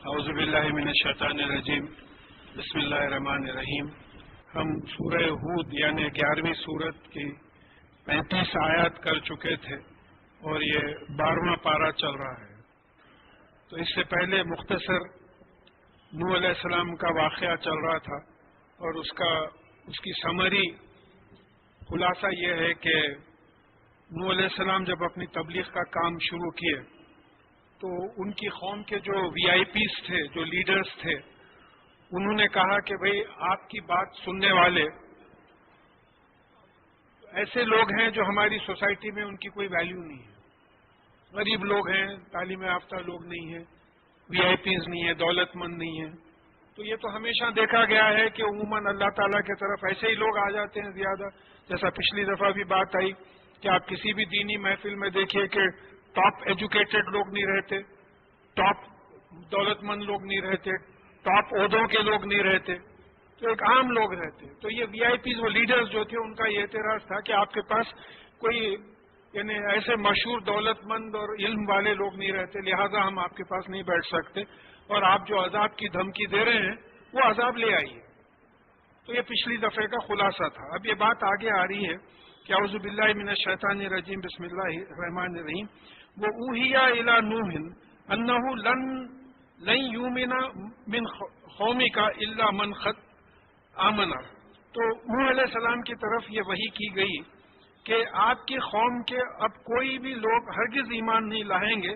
اعوذ باللہ من الشیطان الرجیم بسم اللہ الرحمن الرحیم. ہم سورہ ہود یعنی 11ویں سورت کی 35 آیات کر چکے تھے اور یہ 12واں پارہ چل رہا ہے. تو اس سے پہلے مختصر نوح علیہ السلام کا واقعہ چل رہا تھا اور اس کی سمری خلاصہ یہ ہے کہ نوح علیہ السلام جب اپنی تبلیغ کا کام شروع کیے تو ان کی قوم کے جو وی آئی پیز تھے، جو لیڈرز تھے، انہوں نے کہا کہ بھئی آپ کی بات سننے والے ایسے لوگ ہیں جو ہماری سوسائٹی میں ان کی کوئی ویلیو نہیں ہے. غریب لوگ ہیں، تعلیم یافتہ لوگ نہیں ہیں، وی آئی پیز نہیں ہیں، دولت مند نہیں ہیں. تو یہ تو ہمیشہ دیکھا گیا ہے کہ عموماً اللہ تعالیٰ کی طرف ایسے ہی لوگ آ جاتے ہیں زیادہ. جیسا پچھلی دفعہ بھی بات آئی کہ آپ کسی بھی دینی محفل میں دیکھیے کہ ٹاپ ایجوکیٹڈ لوگ نہیں رہتے، ٹاپ دولت مند لوگ نہیں رہتے، ٹاپ عہدوں کے لوگ نہیں رہتے، تو ایک عام لوگ رہتے. تو یہ وی آئی پیز وہ لیڈرز جو تھے ان کا یہ اعتراض تھا کہ آپ کے پاس کوئی یعنی ایسے مشہور دولت مند اور علم والے لوگ نہیں رہتے، لہذا ہم آپ کے پاس نہیں بیٹھ سکتے اور آپ جو عذاب کی دھمکی دے رہے ہیں وہ عذاب لے آئیے. تو یہ پچھلی دفعے کا خلاصہ تھا. اب یہ بات آگے آ رہی ہے کہ اعوذ باللہ من الشیطان الرجیم بسم اللہ الرحمن الرحیم. وہ اوحی الی نوح انہ لن یؤمن من قومک الا من قد آمن. تو نوح علیہ السلام کی طرف یہ وحی کی گئی کہ آپ کی قوم کے اب کوئی بھی لوگ ہرگز ایمان نہیں لائیں گے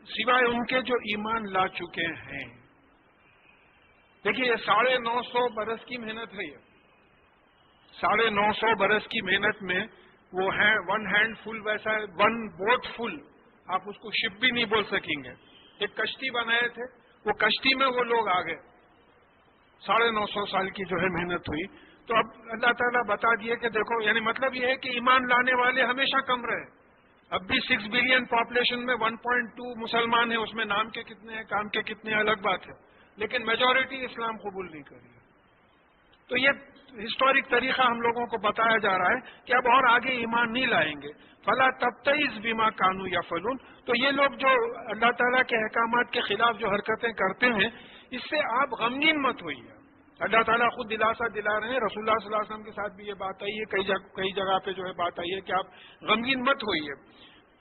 سوائے ان کے جو ایمان لا چکے ہیں. دیکھیے یہ 950 برس کی محنت ہے. یہ 950 برس کی محنت میں وہ ہے ون ہینڈ فل، ویسا ون بوٹ فل، آپ اس کو شپ بھی نہیں بول سکیں گے. ایک کشتی بنائے تھے، وہ کشتی میں وہ لوگ آ گئے. 950 سال کی جو ہے محنت ہوئی. تو اب اللہ تعالیٰ بتا دیے کہ دیکھو، یعنی مطلب یہ ہے کہ ایمان لانے والے ہمیشہ کم رہے. اب بھی 6 بلین پاپولیشن میں 1.2 مسلمان ہیں، اس میں نام کے کتنے ہیں، کام کے کتنے ہیں الگ بات ہے، لیکن میجورٹی اسلام قبول نہیں کری. تو یہ ہسٹورک طریقہ ہم لوگوں کو بتایا جا رہا ہے کہ اب اور آگے ایمان نہیں لائیں گے. فلا تبتئس بما کانوا یفعلون. تو یہ لوگ جو اللہ تعالیٰ کے احکامات کے خلاف جو حرکتیں کرتے ہیں، اس سے آپ غمگین مت ہوئیے. اللہ تعالیٰ خود دلاسا دلا رہے ہیں. رسول اللہ صلی اللہ علیہ وسلم کے ساتھ بھی یہ بات آئی ہے، کئی جگہ پہ جو ہے بات آئی ہے کہ آپ غمگین مت ہوئیے.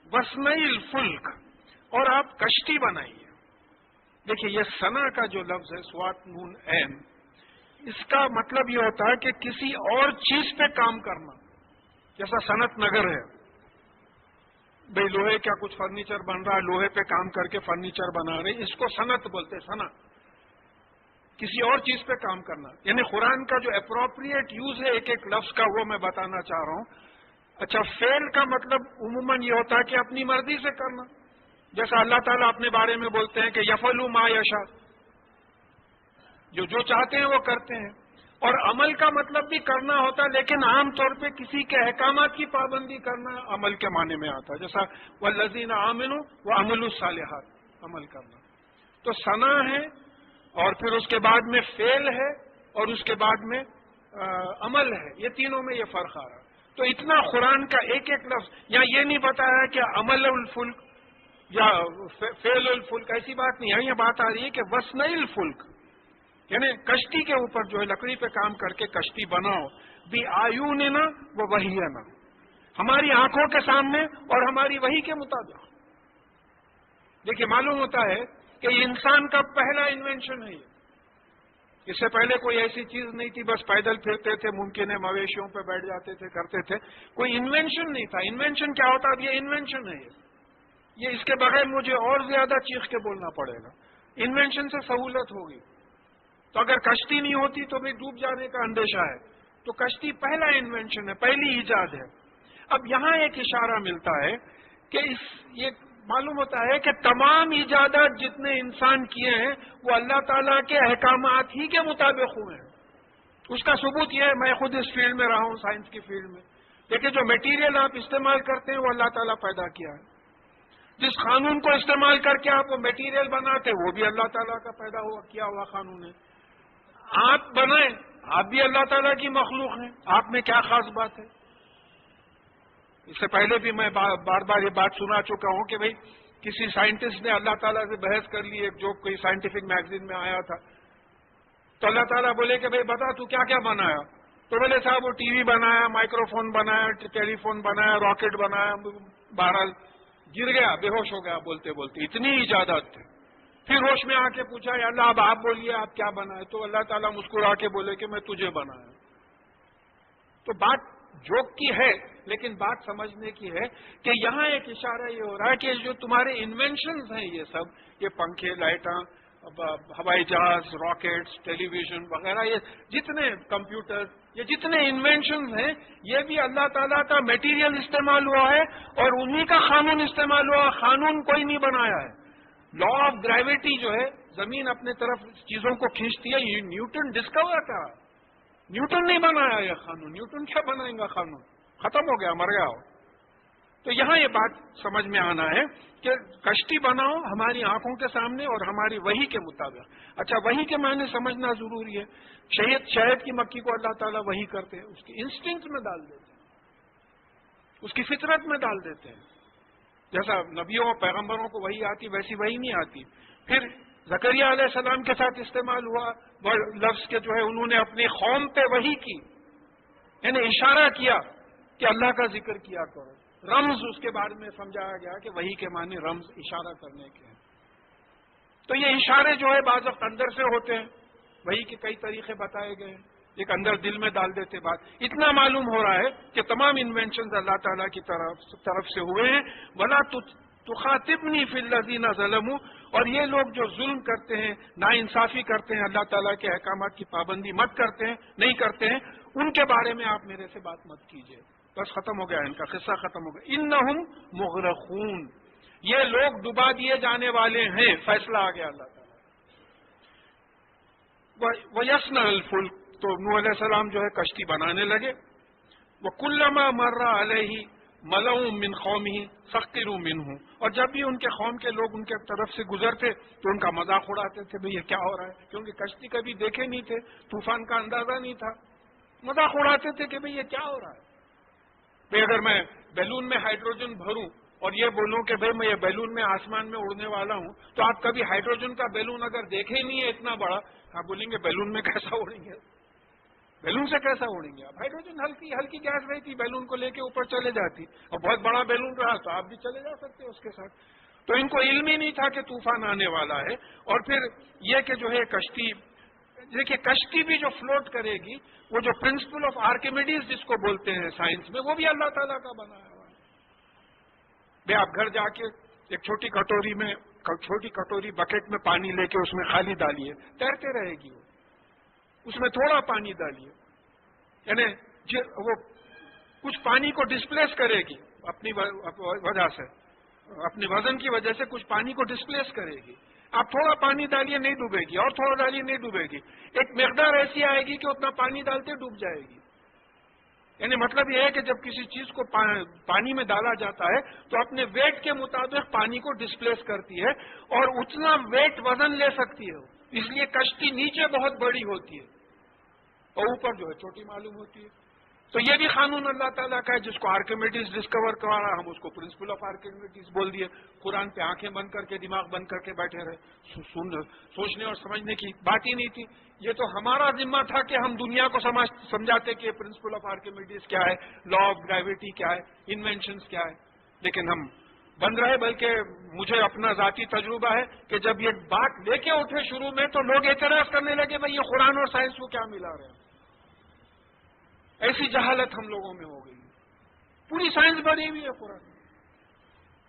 وَاصْنَعِ الْفُلْكَ، اور آپ کشتی بنائیے. دیکھیے یہ ثنا کا جو لفظ ہے سوات نون عین، اس کا مطلب یہ ہوتا ہے کہ کسی اور چیز پہ کام کرنا. جیسا صنعت نگر ہے، بھئی لوہے کا کچھ فرنیچر بن رہا ہے، لوہے پہ کام کر کے فرنیچر بنا رہے، اس کو صنعت بولتے ہیں. ثنا کسی اور چیز پہ کام کرنا. یعنی قرآن کا جو اپروپریٹ یوز ہے ایک ایک لفظ کا، وہ میں بتانا چاہ رہا ہوں. اچھا، فعل کا مطلب عموماً یہ ہوتا ہے کہ اپنی مرضی سے کرنا. جیسا اللہ تعالیٰ اپنے بارے میں بولتے ہیں کہ یفعلوا ما یشاء، جو چاہتے ہیں وہ کرتے ہیں. اور عمل کا مطلب بھی کرنا ہوتا ہے، لیکن عام طور پہ کسی کے احکامات کی پابندی کرنا عمل کے معنی میں آتا ہے. جیسا والذین آمنوا وعملوا الصالحات، عمل کرنا. تو ثنا ہے اور پھر اس کے بعد میں فعل ہے اور اس کے بعد میں عمل ہے. یہ تینوں میں یہ فرق آ رہا ہے. تو اتنا قرآن کا ایک ایک لفظ یا یہ نہیں بتایا کہ عمل الفلک یا فعل الفلک، ایسی بات نہیں ہے. یہ بات آ رہی ہے کہ وَاصْنَعِ الْفُلْكَ، یعنی کشتی کے اوپر جو ہے لکڑی پہ کام کر کے کشتی بناؤ. بِأَعْيُنِنَا وَوَحْيِنَا، ہماری آنکھوں کے سامنے اور ہماری وحی کے مطابق. دیکھیے معلوم ہوتا ہے کہ یہ انسان کا پہلا انوینشن ہے. اس سے پہلے کوئی ایسی چیز نہیں تھی، بس پیدل پھرتے تھے، ممکن ہے مویشیوں پہ بیٹھ جاتے تھے، کرتے تھے. کوئی انوینشن نہیں تھا. انوینشن کیا ہوتا ہے؟ اب یہ انوینشن ہے. یہ اس کے بغیر مجھے اور زیادہ چیخ کے بولنا پڑے گا. انوینشن سے سہولت ہوگی. تو اگر کشتی نہیں ہوتی تو بھی ڈوب جانے کا اندیشہ ہے. تو کشتی پہلا انوینشن ہے، پہلی ایجاد ہے. اب یہاں ایک اشارہ ملتا ہے کہ یہ معلوم ہوتا ہے کہ تمام ایجادات جتنے انسان کیے ہیں وہ اللہ تعالیٰ کے احکامات ہی کے مطابق ہوئے ہیں. اس کا ثبوت یہ ہے، میں خود اس فیلڈ میں رہا ہوں، سائنس کی فیلڈ میں. لیکن جو میٹیریل آپ استعمال کرتے ہیں وہ اللہ تعالیٰ پیدا کیا ہے. جس قانون کو استعمال کر کے آپ وہ میٹیریل بناتے وہ بھی اللہ تعالیٰ کا پیدا ہوا کیا ہوا قانون ہے. آپ بنائیں، آپ بھی اللہ تعالیٰ کی مخلوق ہیں. آپ میں کیا خاص بات ہے؟ اس سے پہلے بھی میں بار بار یہ بات سنا چکا ہوں کہ بھئی کسی سائنٹسٹ نے اللہ تعالیٰ سے بحث کر لی، ایک جو کوئی سائنٹیفک میگزین میں آیا تھا، تو اللہ تعالیٰ بولے کہ بھائی بتا تو کیا کیا بنایا؟ تو بولے صاحب وہ ٹی وی بنایا، مائکرو فون بنایا، ٹیلی فون بنایا، راکٹ بنایا، بہرحال گر گیا، بے ہوش ہو گیا بولتے بولتے، اتنی ایجادات تھے۔ پھر ہوش میں آ کے پوچھا یا اللہ اب آپ بولیے آپ کیا بنائے؟ تو اللہ تعالیٰ مسکرا کے بولے کہ میں تجھے بنایا۔ تو بات جوک کی ہے، لیکن بات سمجھنے کی ہے کہ یہاں ایک اشارہ یہ ہو رہا ہے کہ جو تمہارے انوینشنز ہیں یہ سب، یہ پنکھے، لائٹاں، ہوائی جہاز، راکٹس، ٹیلی ویژن وغیرہ، یہ جتنے کمپیوٹر، یہ جتنے انوینشنز ہیں، یہ بھی اللہ تعالیٰ کا میٹیریل استعمال ہوا ہے اور انہی کا قانون استعمال ہوا۔ قانون کوئی نہیں بنایا ہے۔ لا آف گریوٹی جو ہے، زمین اپنے طرف چیزوں کو کھینچتی ہے، یہ نیوٹن ڈسکور کرا، نیوٹن نہیں بنایا یہ قانون۔ نیوٹن کیا بنائیں گا قانون؟ ختم ہو گیا، مر گیا ہو۔ تو یہاں یہ بات سمجھ میں آنا ہے کہ کشتی بناؤ ہماری آنکھوں کے سامنے اور ہماری وحی کے مطابق۔ اچھا، وحی کے معنی سمجھنا ضروری ہے۔ شہد کی مکھی کو اللہ تعالیٰ وحی کرتے ہیں، اس کی انسٹنکٹ میں ڈال دیتے ہیں، اس کی فطرت میں ڈال دیتے ہیں۔ جیسا نبیوں اور پیغمبروں کو وحی آتی ویسی وحی نہیں آتی۔ پھر زکریا علیہ السلام کے ساتھ استعمال ہوا لفظ کے جو ہے انہوں نے اپنی قوم پہ وحی کی، یعنی اشارہ کیا کہ اللہ کا ذکر کیا کرو۔ رمز اس کے بارے میں سمجھایا گیا کہ وحی کے معنی رمز اشارہ کرنے کے ہیں۔ تو یہ اشارے جو ہے بعض وقت اندر سے ہوتے ہیں، وحی کے کئی طریقے بتائے گئے ہیں، ایک اندر دل میں ڈال دیتے بات۔ اتنا معلوم ہو رہا ہے کہ تمام انوینشنز اللہ تعالیٰ کی طرف سے ہوئے ہیں۔ وَلَا تُخَاطِبْنِي فِي الَّذِينَ ظَلَمُوا، اور یہ لوگ جو ظلم کرتے ہیں، ناانصافی کرتے ہیں، اللہ تعالیٰ کے احکامات کی پابندی مت کرتے ہیں، نہیں کرتے ہیں، ان کے بارے میں آپ میرے سے بات مت کیجیے۔ بس ختم ہو گیا، ان کا قصہ ختم ہو گیا۔ اِنَّهُمْ مُغْرَقُونَ، یہ لوگ ڈبا دیے جانے والے ہیں، فیصلہ آ گیا اللہ تعالیٰ۔ وَيَصْنَعُ الْفُلْكَ، تو نوح علیہ السلام جو ہے کشتی بنانے لگے۔ وَكُلَّمَا مَرَّ عَلَيْهِ مَلَأٌ مِّنْ قَوْمِهِ سَخِّرُوا مِنْهُ، اور جب بھی ان کے قوم کے لوگ ان کے طرف سے گزرتے تو ان کا مذاق اڑاتے تھے، بھئی یہ کیا ہو رہا ہے، کیونکہ کشتی کبھی دیکھے نہیں تھے، طوفان کا اندازہ نہیں تھا، مذاق اڑاتے تھے کہ بھئی یہ کیا ہو رہا ہے۔ بھئی اگر میں بیلون میں ہائیڈروجن بھروں اور یہ بولوں کہ بھئی میں یہ بیلون میں آسمان میں اڑنے والا ہوں، تو آپ کبھی ہائیڈروجن کا بیلون اگر دیکھے ہی نہیں ہے اتنا بڑا، آپ بولیں گے بیلون میں کیسا اڑیں گے، بیلون سے کیسا اڑیں گے آپ؟ ہائیڈروجن ہلکی گیس رہتی، بیلون کو لے کے اوپر چلے جاتی، اور بہت بڑا بیلون رہا تو آپ بھی چلے جا سکتے اس کے ساتھ۔ تو ان کو علم ہی نہیں تھا کہ طوفان آنے والا ہے۔ اور پھر یہ کہ جو ہے کشتی، دیکھیے کشتی بھی جو فلوٹ کرے گی، وہ جو پرنسپل آف آرکیمیڈیز جس کو بولتے ہیں سائنس میں، وہ بھی اللہ تعالیٰ کا بنایا ہوا ہے۔ بھئی آپ گھر جا کے ایک چھوٹی کٹوری بکیٹ میں پانی لے کے اس میں خالی ڈالیے، تیرتے رہے گی وہ، اس میں تھوڑا پانی ڈالیے، یعنی وہ کچھ پانی کو ڈسپلیس کرے گی اپنی وجہ سے، اپنے وزن کی وجہ سے کچھ پانی کو ڈسپلیس کرے گی۔ آپ تھوڑا پانی ڈالیے نہیں ڈوبے گی، اور تھوڑا ڈالیے نہیں ڈوبے گی، ایک مقدار ایسی آئے گی کہ اتنا پانی ڈالتے ڈوب جائے گی۔ یعنی مطلب یہ ہے کہ جب کسی چیز کو پانی میں ڈالا جاتا ہے تو اپنے ویٹ کے مطابق پانی کو ڈسپلیس کرتی ہے اور اتنا ویٹ وزن لے سکتی ہے، اس لیے کشتی نیچے بہت بڑی ہوتی ہے اور اوپر جو ہے چھوٹی معلوم ہوتی ہے۔ تو یہ بھی قانون اللہ تعالیٰ کا ہے جس کو آرکیمیڈیز ڈسکور کرا، ہم اس کو پرنسپل آف آرکیمیڈیز بول دیے۔ قرآن پہ آنکھیں بند کر کے، دماغ بند کر کے بیٹھے رہے، سوچنے اور سمجھنے کی بات ہی نہیں تھی۔ یہ تو ہمارا ذمہ تھا کہ ہم دنیا کو سمجھاتے کہ پرنسپل آف آرکیمیڈیز کیا ہے، لا آف گریوٹی کیا ہے، انوینشنز کیا ہے، لیکن ہم بند رہے۔ بلکہ مجھے اپنا ذاتی تجربہ ہے کہ جب یہ بات لے کے اٹھے شروع میں تو لوگ اعتراض کرنے لگے، بھائی یہ قرآن اور سائنس کو کیا ملا رہے ہیں۔ ایسی جہالت ہم لوگوں میں ہو گئی، پوری سائنس بھری ہوئی ہے قرآن میں۔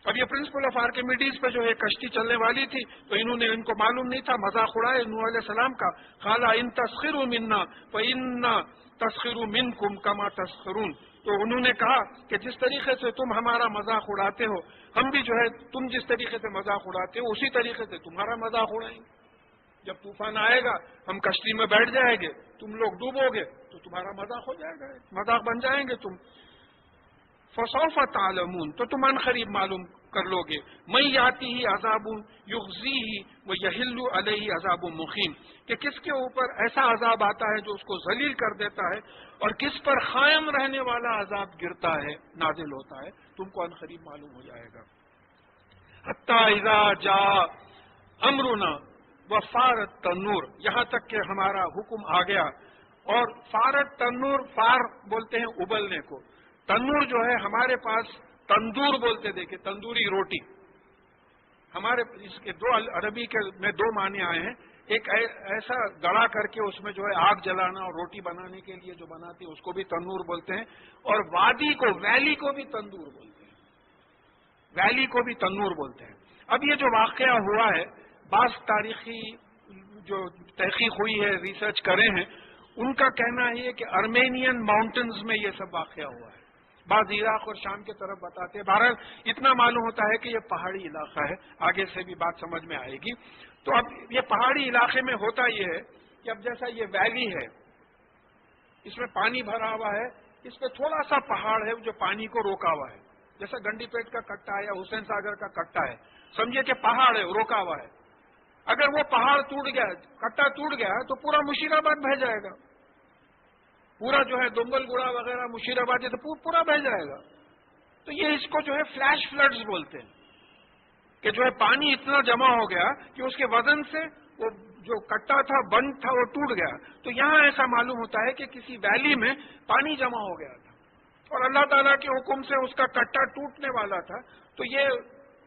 اب یہ پرنسپل آف آرکیمیڈیز پہ جو ہے کشتی چلنے والی تھی تو ان کو معلوم نہیں تھا، مذاق اڑائے نوح علیہ السلام کا۔ قالا ان تسخروا منا فإنا تسخر منکم کما تسخرون، تو انہوں نے کہا کہ جس طریقے سے تم ہمارا مذاق اڑاتے ہو، ہم بھی جو ہے تم جس طریقے سے مذاق اڑاتے ہو اسی طریقے سے تمہارا مذاق اڑائیں گے۔ جب طوفان آئے گا ہم کشتی میں بیٹھ جائیں گے، تم لوگ ڈوبو گے تو تمہارا مذاق ہو جائے گا، مذاق بن جائیں گے تم۔ فسوف تعلمون، تو تم عنقریب معلوم کر لو گے۔ من یاتیہ عذاب یخزیہ ویحل علیہ عذاب مقیم، کہ کس کے اوپر ایسا عذاب آتا ہے جو اس کو ذلیل کر دیتا ہے اور کس پر قائم رہنے والا عذاب گرتا ہے، نازل ہوتا ہے، تم کو عنقریب معلوم ہو جائے گا۔ حتی اذا جاء امرنا وفارت تنور، یہاں تک کہ ہمارا حکم آ گیا اور فارت تنور، فار بولتے ہیں ابلنے کو، تنور جو ہے ہمارے پاس تندور بولتے، دیکھیں تندوری روٹی، ہمارے اس کے دو عربی کے میں دو معنی آئے ہیں، ایک ایسا گڑا کر کے اس میں جو ہے آگ جلانا اور روٹی بنانے کے لیے جو بناتے ہیں اس کو بھی تنور بولتے ہیں، اور وادی کو، ویلی کو بھی تندور بولتے ہیں، ویلی کو بھی تنور بولتے ہیں۔ اب یہ جو واقعہ ہوا ہے، بعض تاریخی جو تحقیق ہوئی ہے، ریسرچ کرے ہیں، ان کا کہنا ہے کہ ارمینین ماؤنٹنز میں یہ سب واقعہ ہوا ہے، بعض عراق اور شام کی طرف بتاتے ہیں، بہرحال اتنا معلوم ہوتا ہے کہ یہ پہاڑی علاقہ ہے، آگے سے بھی بات سمجھ میں آئے گی۔ تو اب یہ پہاڑی علاقے میں ہوتا یہ ہے کہ اب جیسا یہ ویلی ہے، اس میں پانی بھرا ہوا ہے، اس پہ تھوڑا سا پہاڑ ہے جو پانی کو روکا ہوا ہے، جیسا گنڈی پیٹ کا کٹا ہے یا حسین ساگر کا کٹا ہے، سمجھے کہ پہاڑ ہے روکا ہوا ہے، اگر وہ پہاڑ ٹوٹ گیا، کٹا ٹوٹ گیا تو پورا مشیر آباد بہہ جائے گا، پورا جو ہے دنگل گڑا وغیرہ مشیر آباد تو پورا بہہ جائے گا۔ تو یہ اس کو جو ہے فلیش فلڈز بولتے ہیں، کہ جو ہے پانی اتنا جمع ہو گیا کہ اس کے وزن سے وہ جو کٹا تھا، بند تھا، وہ ٹوٹ گیا۔ تو یہاں ایسا معلوم ہوتا ہے کہ کسی ویلی میں پانی جمع ہو گیا تھا اور اللہ تعالیٰ کے حکم سے اس کا کٹا ٹوٹنے والا تھا، تو یہ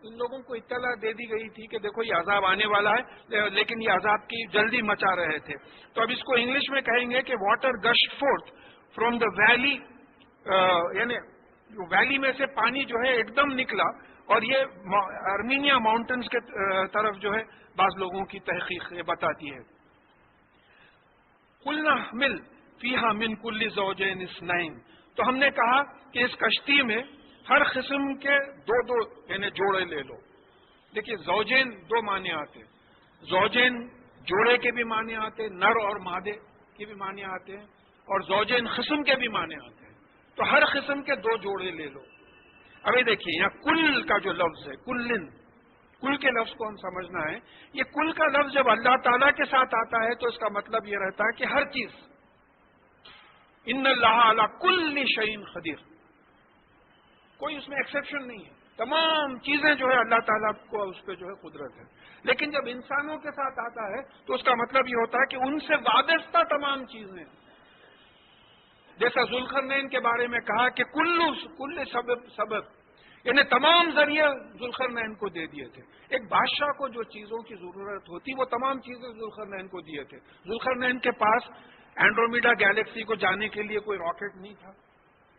ان لوگوں کو اطلاع دے دی گئی تھی کہ دیکھو یہ عذاب آنے والا ہے، لیکن یہ عذاب کی جلدی مچا رہے تھے۔ تو اب اس کو انگلش میں کہیں گے کہ water gushed forth from the valley, یعنی ویلی میں سے پانی جو ہے ایک دم نکلا، اور یہ ارمینیا ماؤنٹنز کے طرف جو ہے بعض لوگوں کی تحقیق بتاتی ہے۔ قلنا احمل فیہا من کل زوجین اثنین، تو ہم نے کہا کہ اس کشتی میں ہر قسم کے دو یعنی جوڑے لے لو۔ دیکھیے زوجین دو معنی آتے، زوجین جوڑے کے بھی معنی آتے، نر اور مادے کے بھی معنی آتے ہیں، اور زوجین قسم کے بھی معنی آتے ہیں، تو ہر قسم کے دو جوڑے لے لو۔ ابھی دیکھیے یہاں کل کا جو لفظ ہے، کلن، کل کے لفظ کو ہم سمجھنا ہے، یہ کل کا لفظ جب اللہ تعالیٰ کے ساتھ آتا ہے تو اس کا مطلب یہ رہتا ہے کہ ہر چیز، ان اللہ علی کل شیء قدیر، کوئی اس میں ایکسیپشن نہیں ہے، تمام چیزیں جو ہے اللہ تعالیٰ کو اس پہ جو ہے قدرت ہے۔ لیکن جب انسانوں کے ساتھ آتا ہے تو اس کا مطلب یہ ہوتا ہے کہ ان سے وابستہ تمام چیزیں، جیسا ذوالقرنین کے بارے میں کہا کہ کل سبب، یعنی تمام ذریعے ذوالقرنین کو دے دیے تھے۔ ایک بادشاہ کو جو چیزوں کی ضرورت ہوتی وہ تمام چیزیں ذوالقرنین کو دیے تھے۔ ذوالقرنین کے پاس اینڈرومیڈا گیلیکسی کو جانے کے لیے کوئی راکٹ نہیں تھا،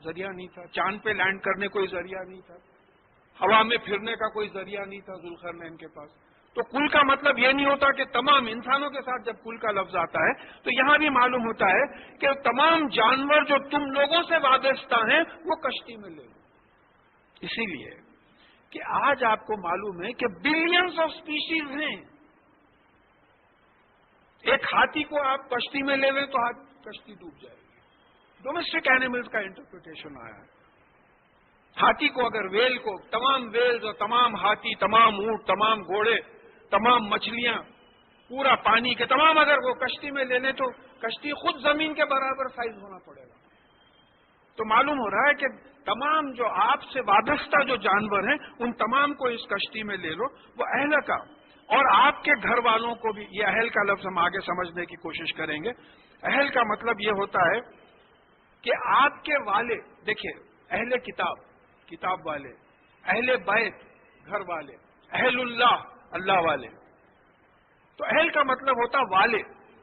ذریعہ نہیں تھا، چاند پہ لینڈ کرنے کوئی ذریعہ نہیں تھا، ہوا میں پھرنے کا کوئی ذریعہ نہیں تھا ذوالقرنین کے پاس۔ تو کل کا مطلب یہ نہیں ہوتا کہ تمام انسانوں کے ساتھ جب کل کا لفظ آتا ہے تو یہاں بھی معلوم ہوتا ہے کہ تمام جانور جو تم لوگوں سے وابستہ ہیں وہ کشتی میں لے لو، اسی لیے کہ آج آپ کو معلوم ہے کہ بلینز آف سپیشیز ہیں۔ ایک ہاتھی کو آپ کشتی میں لے لیں تو کشتی ڈوب جائے گی، ڈومیسٹک اینیملز کا انٹرپریٹیشن آیا ہے۔ ہاتھی کو اگر ویل کو، تمام ویلز اور تمام ہاتھی، تمام اونٹ، تمام گھوڑے، تمام مچھلیاں، پورا پانی کے تمام اگر وہ کشتی میں لے لیں تو کشتی خود زمین کے برابر سائز ہونا پڑے گا۔ تو معلوم ہو رہا ہے کہ تمام جو آپ سے وابستہ جو جانور ہیں ان تمام کو اس کشتی میں لے لو، وہ اہل کا، اور آپ کے گھر والوں کو بھی۔ یہ اہل کا لفظ ہم آگے سمجھنے کی کوشش کریں گے۔ اہل کا مطلب یہ ہوتا ہے کہ آپ کے والے، دیکھیے اہل کتاب، کتاب والے، اہل بیت، گھر والے، اہل اللہ، اللہ والے، تو اہل کا مطلب ہوتا والے۔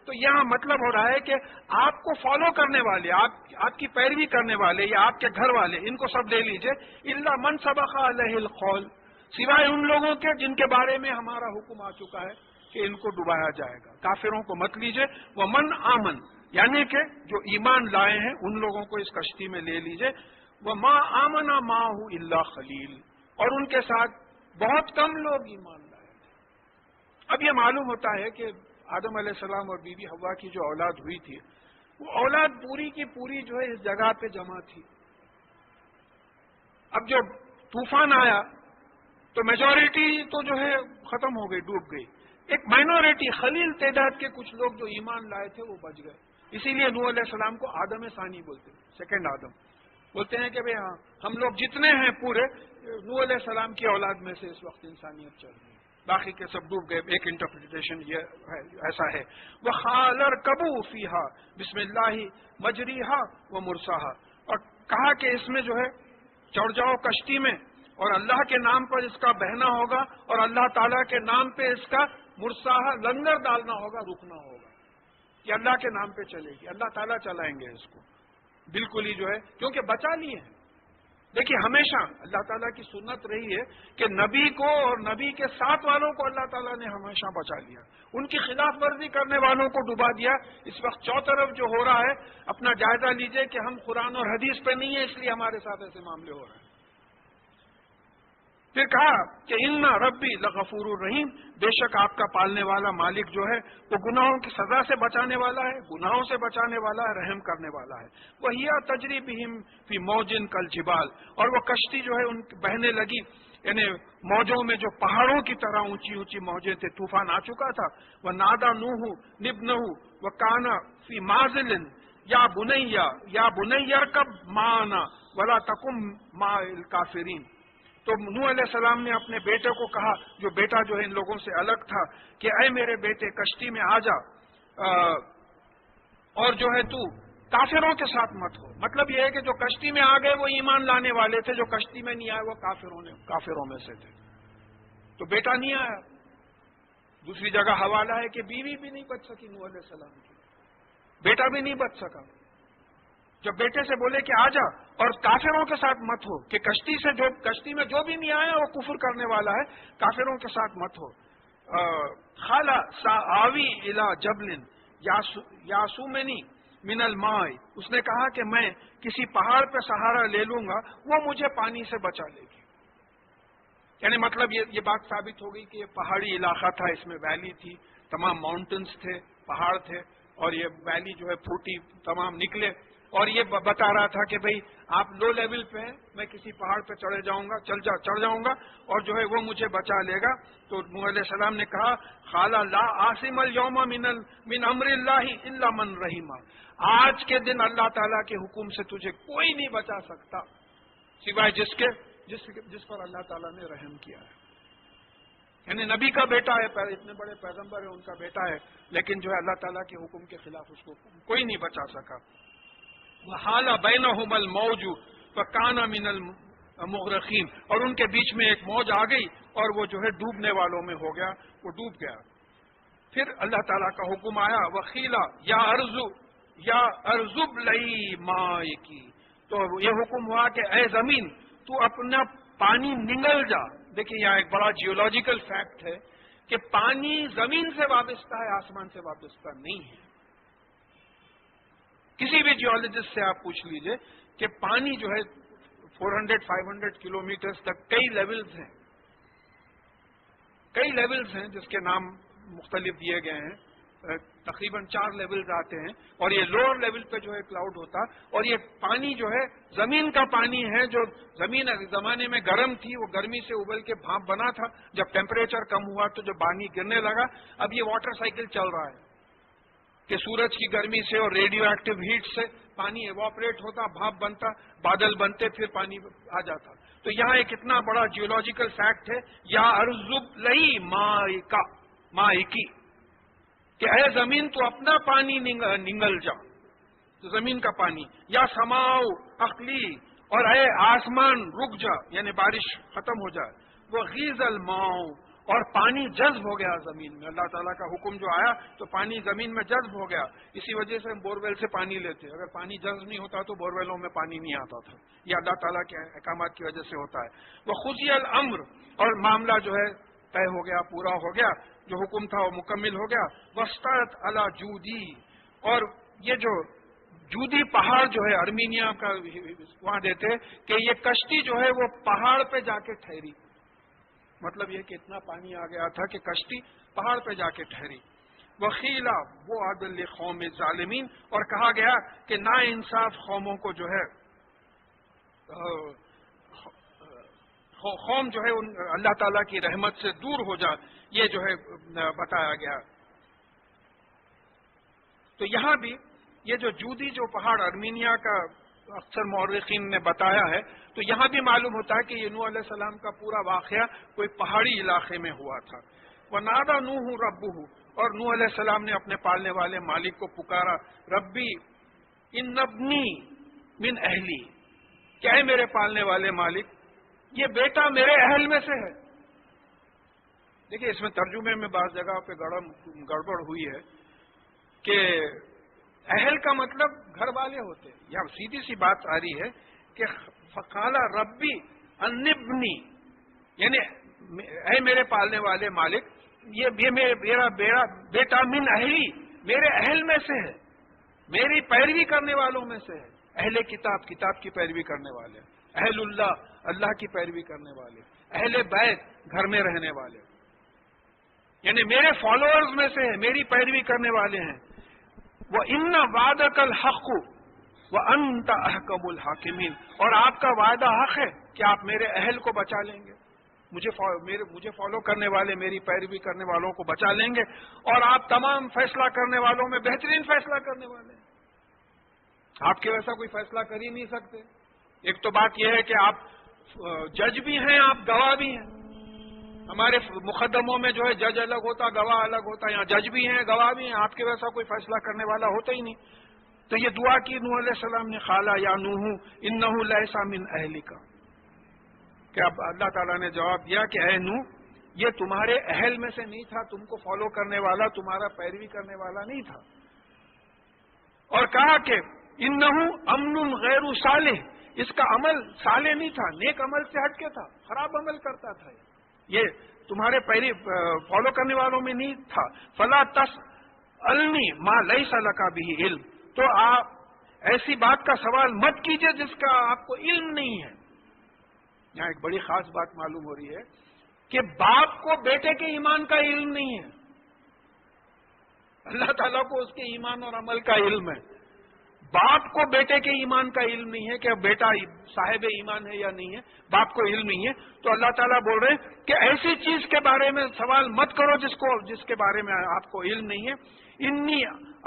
تو یہاں مطلب ہو رہا ہے کہ آپ کو فالو کرنے والے، آپ کی پیروی کرنے والے یا آپ کے گھر والے، ان کو سب لے لیجئے۔ الا من سبق علیہ القول، سوائے ان لوگوں کے جن کے بارے میں ہمارا حکم آ چکا ہے کہ ان کو ڈبایا جائے گا، کافروں کو مت لیجئے۔ ومن آمن، یعنی کہ جو ایمان لائے ہیں ان لوگوں کو اس کشتی میں لے لیجئے۔ وما آمن معہ الا خلیل، اور ان کے ساتھ بہت کم لوگ ایمان لائے تھے۔ اب یہ معلوم ہوتا ہے کہ آدم علیہ السلام اور بی بی حوا کی جو اولاد ہوئی تھی وہ اولاد پوری کی پوری جو ہے اس جگہ پہ جمع تھی۔ اب جب طوفان آیا تو میجورٹی تو جو ہے ختم ہو گئی، ڈوب گئی۔ ایک مائنورٹی خلیل تعداد کے کچھ لوگ جو ایمان لائے تھے وہ بچ گئے، اسی لیے نوح علیہ السلام کو آدم ثانی بولتے، سیکنڈ آدم۔ بولتے ہیں کہ بھئی ہاں ہم لوگ جتنے ہیں پورے نوح علیہ السلام کی اولاد میں سے اس وقت انسانیت چل رہی ہے، باقی کے سب ڈوب گئے. ایک انٹرپریٹیشن یہ ایسا ہے. وَقَالَ ارْكَبُوا فِيهَا بسم اللہ مجریہا و مرساہا، اور کہا کہ اس میں جو ہے چڑھ جاؤ کشتی میں، اور اللہ کے نام پر اس کا بہنا ہوگا، اور اللہ تعالیٰ کے نام پہ اس کا مرساہا لنگر ڈالنا ہوگا، رکنا ہوگا، کہ اللہ کے نام پہ چلے گی، اللہ تعالیٰ چلائیں گے اس کو بالکل ہی جو ہے، کیونکہ بچا لیے ہیں. دیکھیے ہمیشہ اللہ تعالیٰ کی سنت رہی ہے کہ نبی کو اور نبی کے ساتھ والوں کو اللہ تعالیٰ نے ہمیشہ بچا لیا، ان کی خلاف ورزی کرنے والوں کو ڈبا دیا. اس وقت چوطرف جو ہو رہا ہے اپنا جائزہ لیجئے کہ ہم قرآن اور حدیث پہ نہیں ہیں، اس لیے ہمارے ساتھ ایسے معاملے ہو رہے ہیں. پھر کہا کہ اِنَّ رَبِّي لَغَفُورٌ رَحِيمٌ، بے شک آپ کا پالنے والا مالک جو ہے وہ گناہوں کی سزا سے بچانے والا ہے، گناہوں سے بچانے والا ہے، رحم کرنے والا ہے. وَهِيَ تَجْرِي بِهِمْ فِي مَوْجٍ كَالْجِبَالِ، اور وہ کشتی جو ہے ان بہنے لگی، یعنی موجوں میں جو پہاڑوں کی طرح اونچی اونچی موجیں تھے، طوفان آ چکا تھا. وَنَادَى نُوحٌ ابْنَهُ وَكَانَ فِي مَعْزِلٍ یا بُنَيَّ ارْكَبْ مَعَنَا وَلَا تَكُن مَعَ الْكَافِرِينَ. تو نوح علیہ السلام نے اپنے بیٹے کو کہا، جو بیٹا جو ہے ان لوگوں سے الگ تھا، کہ اے میرے بیٹے کشتی میں آ جا، اور جو ہے تو کافروں کے ساتھ مت ہو. مطلب یہ ہے کہ جو کشتی میں آ گئے وہ ایمان لانے والے تھے، جو کشتی میں نہیں آئے وہ کافروں میں سے تھے. تو بیٹا نہیں آیا. دوسری جگہ حوالہ ہے کہ بیوی بھی نہیں بچ سکی نوح علیہ السلام کی، بیٹا بھی نہیں بچ سکا. جب بیٹے سے بولے کہ آ جا اور کافروں کے ساتھ مت ہو، کہ کشتی میں جو بھی نہیں آیا وہ کفر کرنے والا ہے، کافروں کے ساتھ مت ہو. خالا سآوی الی جبل یعصمنی من الماء، اس نے کہا کہ میں کسی پہاڑ پہ سہارا لے لوں گا، وہ مجھے پانی سے بچا لے گی. یعنی مطلب یہ بات ثابت ہو گئی کہ یہ پہاڑی علاقہ تھا، اس میں ویلی تھی، تمام ماؤنٹنز تھے، پہاڑ تھے، اور یہ ویلی جو ہے پھوٹی تمام نکلے. اور یہ بتا رہا تھا کہ بھئی آپ لو لیول پہ ہیں، میں کسی پہاڑ پہ چڑھ جاؤں گا اور جو ہے وہ مجھے بچا لے گا. تو نوح علیہ السلام نے کہا خالا لا عاصم اليوم من امر اللہ الا من رحم، آج کے دن اللہ تعالیٰ کے حکم سے تجھے کوئی نہیں بچا سکتا سوائے جس پر اللہ تعالیٰ نے رحم کیا ہے. یعنی نبی کا بیٹا ہے، اتنے بڑے پیغمبر ہے، ان کا بیٹا ہے، لیکن جو ہے اللہ تعالیٰ کے حکم کے خلاف اس کو کوئی نہیں بچا سکا. وحال بینہم الموج فکان من المغرقین، اور ان کے بیچ میں ایک موج آ گئی اور وہ جو ہے ڈوبنے والوں میں ہو گیا، وہ ڈوب گیا. پھر اللہ تعالیٰ کا حکم آیا وخیلا یا ارض ابلعی ماءکی، تو یہ حکم ہوا کہ اے زمین تو اپنا پانی نگل جا. دیکھیں یہاں ایک بڑا جیولوجیکل فیکٹ ہے کہ پانی زمین سے وابستہ ہے، آسمان سے وابستہ نہیں ہے. کسی بھی جیولوجسٹ سے آپ پوچھ لیجئے کہ پانی جو ہے 400-500 کلومیٹر تک کئی لیولز ہیں جس کے نام مختلف دیے گئے ہیں، تقریباً 4 لیولز آتے ہیں، اور یہ لوور لیول پہ جو ہے کلاؤڈ ہوتا، اور یہ پانی جو ہے زمین کا پانی ہے، جو زمین زمانے میں گرم تھی، وہ گرمی سے ابل کے بھاپ بنا تھا. جب ٹیمپریچر کم ہوا تو جب پانی گرنے لگا، اب یہ واٹر سائیکل چل رہا ہے کہ سورج کی گرمی سے اور ریڈیو ایکٹیو ہیٹ سے پانی ایواپریٹ ہوتا، بھاپ بنتا، بادل بنتے، پھر پانی آ جاتا. تو یہاں ایک اتنا بڑا جیولوجیکل فیکٹ ہے یا ارض ابلعی ماءکی، کہ اے زمین تو اپنا پانی نگل جا، تو زمین کا پانی. یا سماؤ اقلی، اور اے آسمان رک جا، یعنی بارش ختم ہو جائے. وہ غیظ الماء، اور پانی جذب ہو گیا زمین میں. اللہ تعالیٰ کا حکم جو آیا تو پانی زمین میں جذب ہو گیا. اسی وجہ سے ہم بورویل سے پانی لیتے، اگر پانی جذب نہیں ہوتا تو بورویلوں میں پانی نہیں آتا تھا. یہ اللہ تعالیٰ کے احکامات کی وجہ سے ہوتا ہے. وہ قضی الامر، اور معاملہ جو ہے طے ہو گیا، پورا ہو گیا، جو حکم تھا وہ مکمل ہو گیا. واستوت علی جودی، اور یہ جو جودی پہاڑ جو ہے ارمینیا کا وہاں دیتے کہ یہ کشتی جو ہے وہ پہاڑ پہ جا کے ٹھہری. مطلب یہ کہ اتنا پانی آ گیا تھا کہ کشتی پہاڑ پہ جا کے ٹھہری. وخیلا وہ عدل قوم ظالمین، اور کہا گیا کہ نا انصاف قوموں کو جو ہے قوم جو ہے اللہ تعالیٰ کی رحمت سے دور ہو جا، یہ جو ہے بتایا گیا. تو یہاں بھی یہ جو جودی جو پہاڑ ارمینیا کا اکثر مورخین نے بتایا ہے، تو یہاں بھی معلوم ہوتا ہے کہ یہ نوح علیہ السلام کا پورا واقعہ کوئی پہاڑی علاقے میں ہوا تھا. وَنَادَى نُوحٌ رَبُّهُ، اور نوح علیہ السلام نے اپنے پالنے والے مالک کو پکارا، ربی ان ابنی من اہلی، کیا ہے میرے پالنے والے مالک، یہ بیٹا میرے اہل میں سے ہے. دیکھیے اس میں ترجمے میں بعض جگہ پہ گڑبڑ ہوئی ہے کہ اہل کا مطلب گھر والے ہوتے ہیں. یہاں سیدھی سی بات آ رہی ہے کہ فقال ربی ان ابنی، یعنی اے میرے پالنے والے مالک، یہ میرا بیٹا من اہلی، میرے اہل میں سے ہے، میری پیروی کرنے والوں میں سے ہے. اہل کتاب، کتاب کی پیروی کرنے والے، اہل اللہ، اللہ کی پیروی کرنے والے، اہل بیت، گھر میں رہنے والے، یعنی میرے فالوورز میں سے ہے، میری پیروی کرنے والے ہیں. وَإِنَّ وَعْدَكَ الْحَقُّ وَأَنْتَ أَحْكَمُ الْحَاكِمِينَ، اور آپ کا وعدہ حق ہے کہ آپ میرے اہل کو بچا لیں گے، مجھے فالو کرنے والے، میری پیروی کرنے والوں کو بچا لیں گے، اور آپ تمام فیصلہ کرنے والوں میں بہترین فیصلہ کرنے والے ہیں. آپ کے ویسا کوئی فیصلہ کر ہی نہیں سکتے. ایک تو بات یہ ہے کہ آپ جج بھی ہیں، آپ گواہ بھی ہیں. ہمارے مقدموں میں جو ہے جج الگ ہوتا، گواہ الگ ہوتا، یہاں جج بھی ہیں، گواہ بھی ہیں. آپ کے ویسا کوئی فیصلہ کرنے والا ہوتا ہی نہیں. تو یہ دعا کی نوح علیہ السلام نے، قالا یا نوح انہ لیس من اہلک، کہ اب اللہ تعالیٰ نے جواب دیا کہ اے نوح، یہ تمہارے اہل میں سے نہیں تھا، تم کو فالو کرنے والا، تمہارا پیروی کرنے والا نہیں تھا. اور کہا کہ انہ امن غیر صالح، اس کا عمل صالح نہیں تھا، نیک عمل سے ہٹ کے تھا، خراب عمل کرتا تھا، یہ تمہارے فالو کرنے والوں میں نہیں تھا. فلا تسألنی ما لیس لک بہ علم، تو آپ ایسی بات کا سوال مت کیجئے جس کا آپ کو علم نہیں ہے. یہاں ایک بڑی خاص بات معلوم ہو رہی ہے کہ باپ کو بیٹے کے ایمان کا علم نہیں ہے، اللہ تعالیٰ کو اس کے ایمان اور عمل کا علم ہے. باپ کو بیٹے کے ایمان کا علم نہیں ہے کہ بیٹا صاحب ایمان ہے یا نہیں ہے، باپ کو علم نہیں ہے. تو اللہ تعالیٰ بول رہے ہیں کہ ایسی چیز کے بارے میں سوال مت کرو جس کے بارے میں آپ کو علم نہیں ہے. انی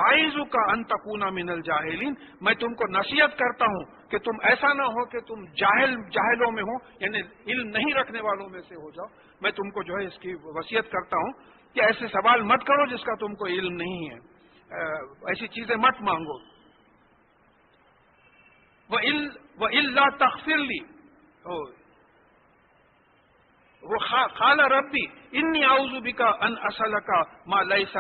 اعیذک ان تکون من الجاہلین، میں تم کو نصیحت کرتا ہوں کہ تم ایسا نہ ہو کہ تم جاہلوں میں ہو، یعنی علم نہیں رکھنے والوں میں سے ہو جاؤ. میں تم کو جو ہے اس کی وصیت کرتا ہوں کہ ایسے سوال مت کرو جس کا تم کو علم نہیں ہے، ایسی چیزیں مت مانگو. وَإِلَّا تَغْفِرْ لِي، وہ قال ربی انی اعوذ بک ان اسألک ما لیس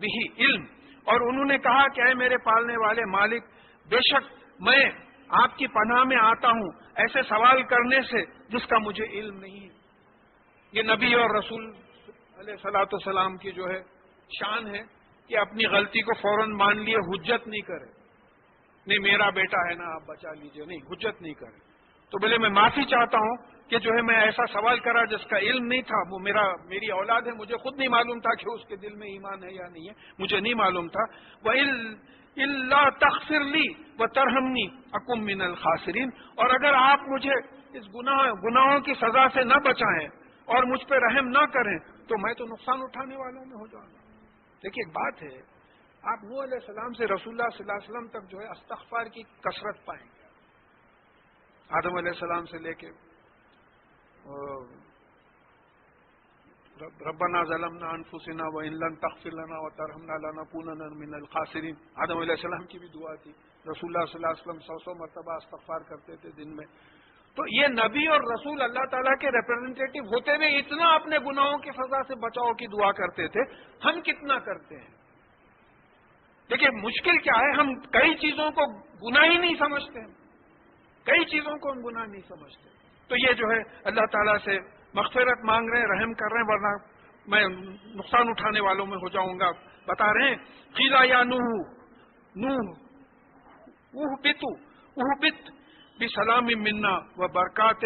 بہ علم، اور انہوں نے کہا کہ اے میرے پالنے والے مالک، بے شک میں آپ کی پناہ میں آتا ہوں ایسے سوال کرنے سے جس کا مجھے علم نہیں ہے. یہ نبی اور رسول علیہ الصلوۃ والسلام کی جو ہے شان ہے کہ اپنی غلطی کو فوراً مان لیے، حجت نہیں کرے، نہیں میرا بیٹا ہے نا آپ بچا لیجئے، نہیں، حجت نہیں کرے. تو بولے میں معافی چاہتا ہوں کہ جو ہے میں ایسا سوال کرا جس کا علم نہیں تھا، وہ میری اولاد ہے، مجھے خود نہیں معلوم تھا کہ اس کے دل میں ایمان ہے یا نہیں ہے، مجھے نہیں معلوم تھا. وَإِلَّا تَغْفِرْ لِي وَتَرْحَمْنِي أَكُن مِّنَ الْخَاسِرِينَ، اور اگر آپ مجھے اس گناہوں کی سزا سے نہ بچائیں اور مجھ پہ رحم نہ کریں تو میں تو نقصان اٹھانے والوں میں ہو جاؤں گا. دیکھیے ایک بات ہے، آپ نوح علیہ السلام سے رسول اللہ صلی اللہ علیہ وسلم تک جو ہے استغفار کی کثرت پائیں گے. آدم علیہ السلام سے لے کے ربنا ظلمنا انفسنا وان لم تغفر لنا وترحمنا لنكونن من الخاسرین، آدم علیہ السلام کی بھی دعا تھی. رسول اللہ صلی اللہ علیہ وسلم 100 مرتبہ استغفار کرتے تھے دن میں. تو یہ نبی اور رسول اللہ تعالیٰ کے ریپرزینٹیٹو ہوتے ہوئے اتنا اپنے گناہوں کی سزا سے بچاؤ کی دعا کرتے تھے، ہم کتنا کرتے ہیں؟ دیکھیے مشکل کیا ہے، ہم کئی چیزوں کو گناہ ہی نہیں سمجھتے، کئی چیزوں کو ہم گناہ نہیں سمجھتے. تو یہ جو ہے اللہ تعالیٰ سے مغفرت مانگ رہے ہیں، رحم کر رہے ہیں، ورنہ میں نقصان اٹھانے والوں میں ہو جاؤں گا. بتا رہے ہیں قیلا یا نوح اہبط بسلام منا وبرکات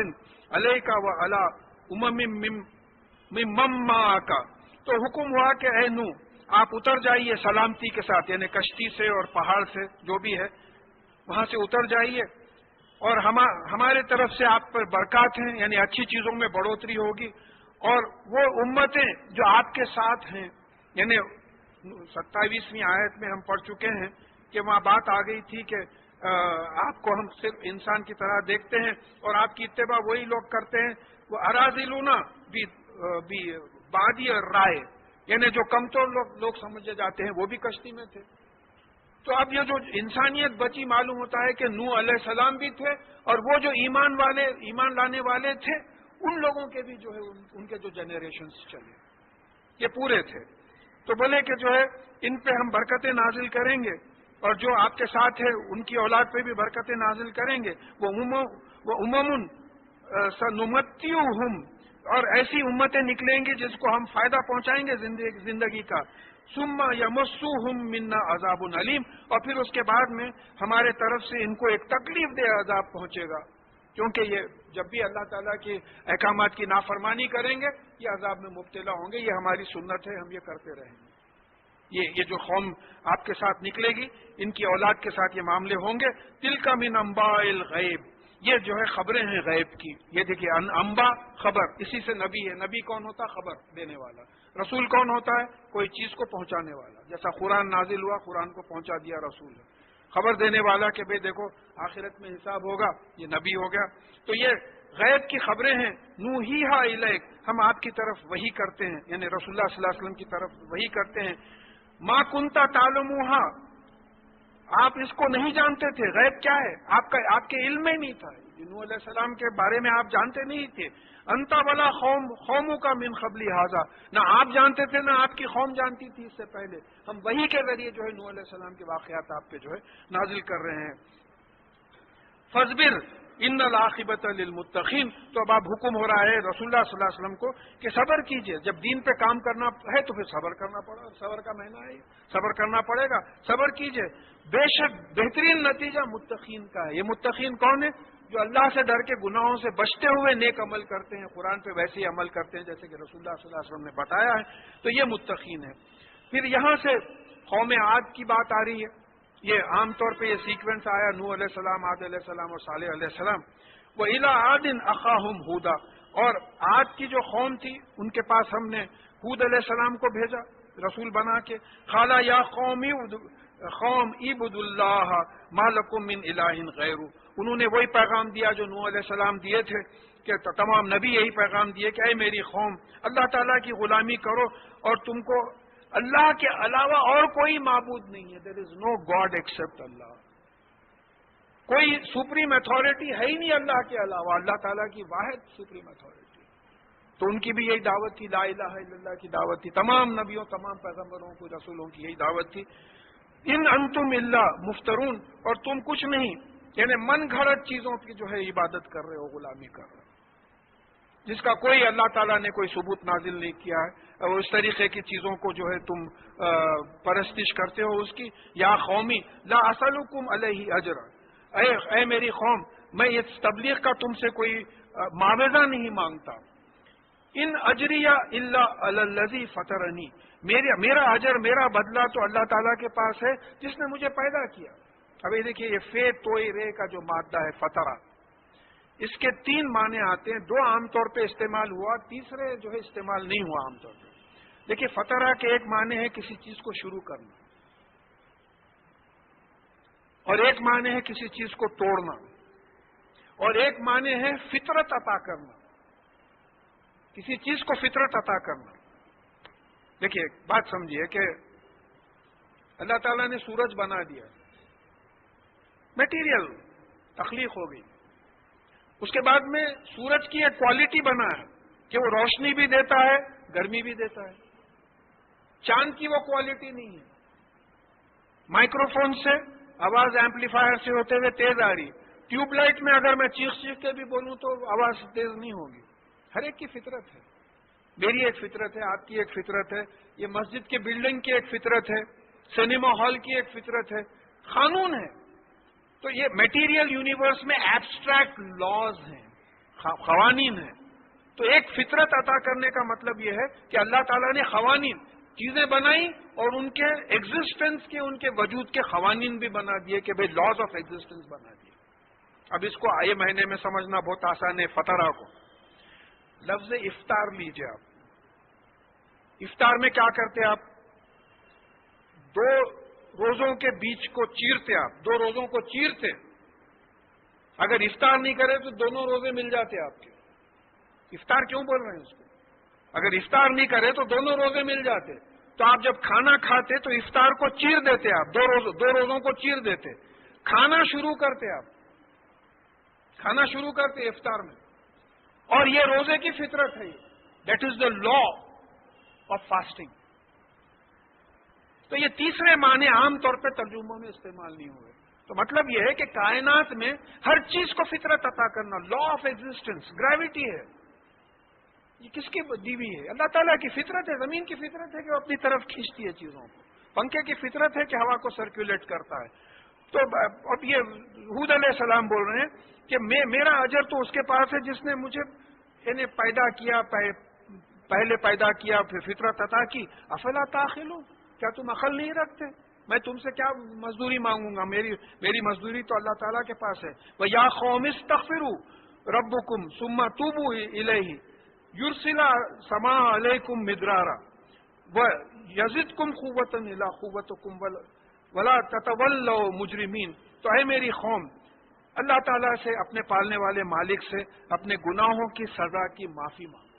علیک وعلی ممن معک، تو حکم ہوا کہ اے نوح آپ اتر جائیے سلامتی کے ساتھ، یعنی کشتی سے اور پہاڑ سے جو بھی ہے وہاں سے اتر جائیے، اور ہمارے طرف سے آپ پر برکات ہیں، یعنی اچھی چیزوں میں بڑھوتری ہوگی. اور وہ امتیں جو آپ کے ساتھ ہیں، یعنی 27ویں آیت میں ہم پڑھ چکے ہیں کہ وہاں بات آ گئی تھی کہ آپ کو ہم صرف انسان کی طرح دیکھتے ہیں اور آپ کی اتباع وہی لوگ کرتے ہیں. وہ اراذلونا بھی بادی اور رائے، یعنی جو کمزور لوگ سمجھے جاتے ہیں وہ بھی کشتی میں تھے. تو اب یہ جو انسانیت بچی معلوم ہوتا ہے کہ نوح علیہ السلام بھی تھے، اور وہ جو ایمان لانے والے تھے ان لوگوں کے بھی جو ہے ان کے جو جنریشنز چلے یہ پورے تھے. تو بولے کہ جو ہے ان پہ ہم برکتیں نازل کریں گے، اور جو آپ کے ساتھ ہے ان کی اولاد پہ بھی برکتیں نازل کریں گے. وہ امم سنمتعہم، اور ایسی امتیں نکلیں گی جس کو ہم فائدہ پہنچائیں گے زندگی کا. ثم یمسہم منا عذاب علیم، اور پھر اس کے بعد میں ہمارے طرف سے ان کو ایک تکلیف دہ عذاب پہنچے گا، کیونکہ یہ جب بھی اللہ تعالیٰ کے احکامات کی نافرمانی کریں گے یہ عذاب میں مبتلا ہوں گے. یہ ہماری سنت ہے، ہم یہ کرتے رہیں گے. یہ جو قوم آپ کے ساتھ نکلے گی ان کی اولاد کے ساتھ یہ معاملے ہوں گے. تلک من انباء الغیب، یہ جو ہے خبریں ہیں غیب کی. یہ دیکھیے انبا خبر، اسی سے نبی ہے. نبی کون ہوتا؟ خبر دینے والا. رسول کون ہوتا ہے؟ کوئی چیز کو پہنچانے والا. جیسا قرآن نازل ہوا قرآن کو پہنچا دیا رسول ہے. خبر دینے والا کہ بھئی دیکھو آخرت میں حساب ہوگا، یہ نبی ہو گیا. تو یہ غیب کی خبریں ہیں. نوحیھا الیک، ہم آپ کی طرف وحی کرتے ہیں، یعنی رسول اللہ صلی اللہ علیہ وسلم کی طرف وحی کرتے ہیں. ما کنتا تعلموہا، آپ اس کو نہیں جانتے تھے. غیب کیا ہے؟ آپ کے علم میں نہیں تھا. نوح علیہ السلام کے بارے میں آپ جانتے نہیں تھے. انتا ولا قوموں کا من قبل ھذا، نہ آپ جانتے تھے نہ آپ کی قوم جانتی تھی اس سے پہلے. ہم وحی کے ذریعے جو ہے نوح علیہ السلام کے واقعات آپ پہ جو ہے نازل کر رہے ہیں. فاصبر ان العاقبۃ للمتقین. تو اب آپ حکم ہو رہا ہے رسول اللہ صلی اللہ علیہ وسلم کو کہ صبر کیجئے. جب دین پہ کام کرنا ہے تو پھر صبر کرنا پڑا. صبر کا مہینہ ہے، صبر کرنا پڑے گا. صبر کیجئے. بے شک بہترین نتیجہ متقین کا ہے. یہ متقین کون ہے؟ جو اللہ سے ڈر کے گناہوں سے بچتے ہوئے نیک عمل کرتے ہیں، قرآن پہ ویسے ہی عمل کرتے ہیں جیسے کہ رسول اللہ صلی اللہ علیہ وسلم نے بتایا ہے. تو یہ متقین ہے. پھر یہاں سے قوم عاد کی بات آ رہی ہے. یہ عام طور پہ یہ سیکوینس آیا نوح علیہ السلام، عاد علیہ السلام اور صالح علیہ السلام. وَإِلَىٰ عَادٍ أَخَاهُمْ هُودًا، اور عاد کی جو قوم تھی ان کے پاس ہم نے ہود علیہ السلام کو بھیجا رسول بنا کے. قَالَ يَا قَوْمِ اعْبُدُوا اللَّهَ مَا لَكُم مِّنْ إِلَٰهٍ غَيْرُهُ. انہوں نے وہی پیغام دیا جو نوح علیہ السلام دیے تھے کہ تمام نبی یہی پیغام دیے کہ اے میری قوم اللہ تعالیٰ کی غلامی کرو اور تم کو اللہ کے علاوہ اور کوئی معبود نہیں ہے. There is know God accept اللہ. کوئی سپریم اتھارٹی ہے ہی نہیں اللہ کے علاوہ. اللہ تعالیٰ کی واحد سپریم اتھارٹی. تو ان کی بھی یہی دعوت تھی، لا الہ الا اللہ کی دعوت تھی. تمام نبیوں، تمام پیغمبروں کو، رسولوں کی یہی دعوت تھی. ان انتم الا مفترون، اور تم کچھ نہیں، یعنی من گھڑت چیزوں کی جو ہے عبادت کر رہے ہو، غلامی کر رہے ہو، جس کا کوئی اللہ تعالیٰ نے کوئی ثبوت نازل نہیں کیا ہے. اور اس طریقے کی چیزوں کو جو ہے تم پرستش کرتے ہو اس کی. یا قومی لا اسألکم علیہ اجرا، اے میری قوم میں اس تبلیغ کا تم سے کوئی معاوضہ نہیں مانگتا. ان اجریہ الا علی الذی فطرنی، میرا اجر، میرا بدلہ تو اللہ تعالیٰ کے پاس ہے جس نے مجھے پیدا کیا. اب یہ دیکھیے، یہ فے توئی رے کا جو مادہ ہے فطرہ، اس کے 3 معنی آتے ہیں. 2 عام طور پہ استعمال ہوا، تیسرے جو ہے استعمال نہیں ہوا عام طور پہ. دیکھیے فطرہ کے ایک معنی ہے کسی چیز کو شروع کرنا، اور ایک معنی ہے کسی چیز کو توڑنا، اور ایک معنی ہے فطرت عطا کرنا، کسی چیز کو فطرت عطا کرنا. دیکھیے بات سمجھیے کہ اللہ تعالیٰ نے سورج بنا دیا، میٹیریل تخلیق ہو گئی. اس کے بعد میں سورج کی ایک کوالٹی بنا ہے کہ وہ روشنی بھی دیتا ہے، گرمی بھی دیتا ہے. چاند کی وہ کوالٹی نہیں ہے. مائکرو فون سے آواز ایمپلیفائر سے ہوتے ہوئے تیز آ رہی. ٹیوب لائٹ میں اگر میں چیخ کے بھی بولوں تو آواز تیز نہیں ہوگی. ہر ایک کی فطرت ہے. میری ایک فطرت ہے، آپ کی ایک فطرت ہے، یہ مسجد کے بلڈنگ کی ایک فطرت ہے، سنیما ہال کی ایک فطرت ہے. قانون ہے. تو یہ میٹیریل یونیورس میں ایبسٹریکٹ لاز ہیں، قوانین ہیں. تو ایک فطرت عطا کرنے کا مطلب یہ ہے کہ اللہ تعالیٰ نے قوانین، چیزیں بنائی اور ان کے ایگزسٹنس کے، ان کے وجود کے قوانین بھی بنا دیے کہ بھئی لاز آف ایگزسٹنس بنا دیے. اب اس کو آئے مہینے میں سمجھنا بہت آسان ہے. فطرہ کو لفظ افطار لیجئے. آپ افطار میں کیا کرتے آپ؟ 2 روزوں کے بیچ کو چیرتے، آپ 2 روزوں کو چیرتے، اگر افطار نہیں کرے تو دونوں روزے مل جاتے آپ کے. افطار کیوں بول رہے ہیں اس کو؟ اگر افطار نہیں کرے تو دونوں روزے مل جاتے. تو آپ جب کھانا کھاتے تو افطار کو چیر دیتے، آپ 2 روزوں کو چیر دیتے، کھانا شروع کرتے، آپ کھانا شروع کرتے افطار میں. اور یہ روزے کی فطرت ہے، that is the law of fasting. تو یہ تیسرے معنی عام طور پہ ترجموں میں استعمال نہیں ہوئے. تو مطلب یہ ہے کہ کائنات میں ہر چیز کو فطرت عطا کرنا، لا آف ایگزسٹنس، گریوٹی ہے، یہ کس کی دی ہوئی ہے؟ اللہ تعالیٰ کی فطرت ہے. زمین کی فطرت ہے کہ وہ اپنی طرف کھینچتی ہے چیزوں کو. پنکھے کی فطرت ہے کہ ہوا کو سرکولیٹ کرتا ہے. تو اب یہ ہود علیہ السلام بول رہے ہیں کہ میرا اجر تو اس کے پاس ہے جس نے مجھے یعنی پیدا کیا، پہلے پیدا کیا، پھر فطرت عطا کی. افلا تعقلون، کیا تم عقل نہیں رکھتے؟ میں تم سے کیا مزدوری مانگوں گا؟ میری مزدوری تو اللہ تعالیٰ کے پاس ہے. وَيَا قَوْمِ اسْتَغْفِرُوا رَبَّكُمْ ثُمَّ تُوبُوا إِلَيْهِ يُرْسِلَ السَّمَاءَ عَلَيْكُمْ مِدْرَارًا وَيَزِدْكُمْ قُوَّةً إِلَىٰ قُوَّتِكُمْ وَلَا تَتَوَلَّوْا مُجْرِمِينَ. تو اے میری قوم، اللہ تعالیٰ سے، اپنے پالنے والے مالک سے اپنے گناہوں کی سزا کی معافی مانگو.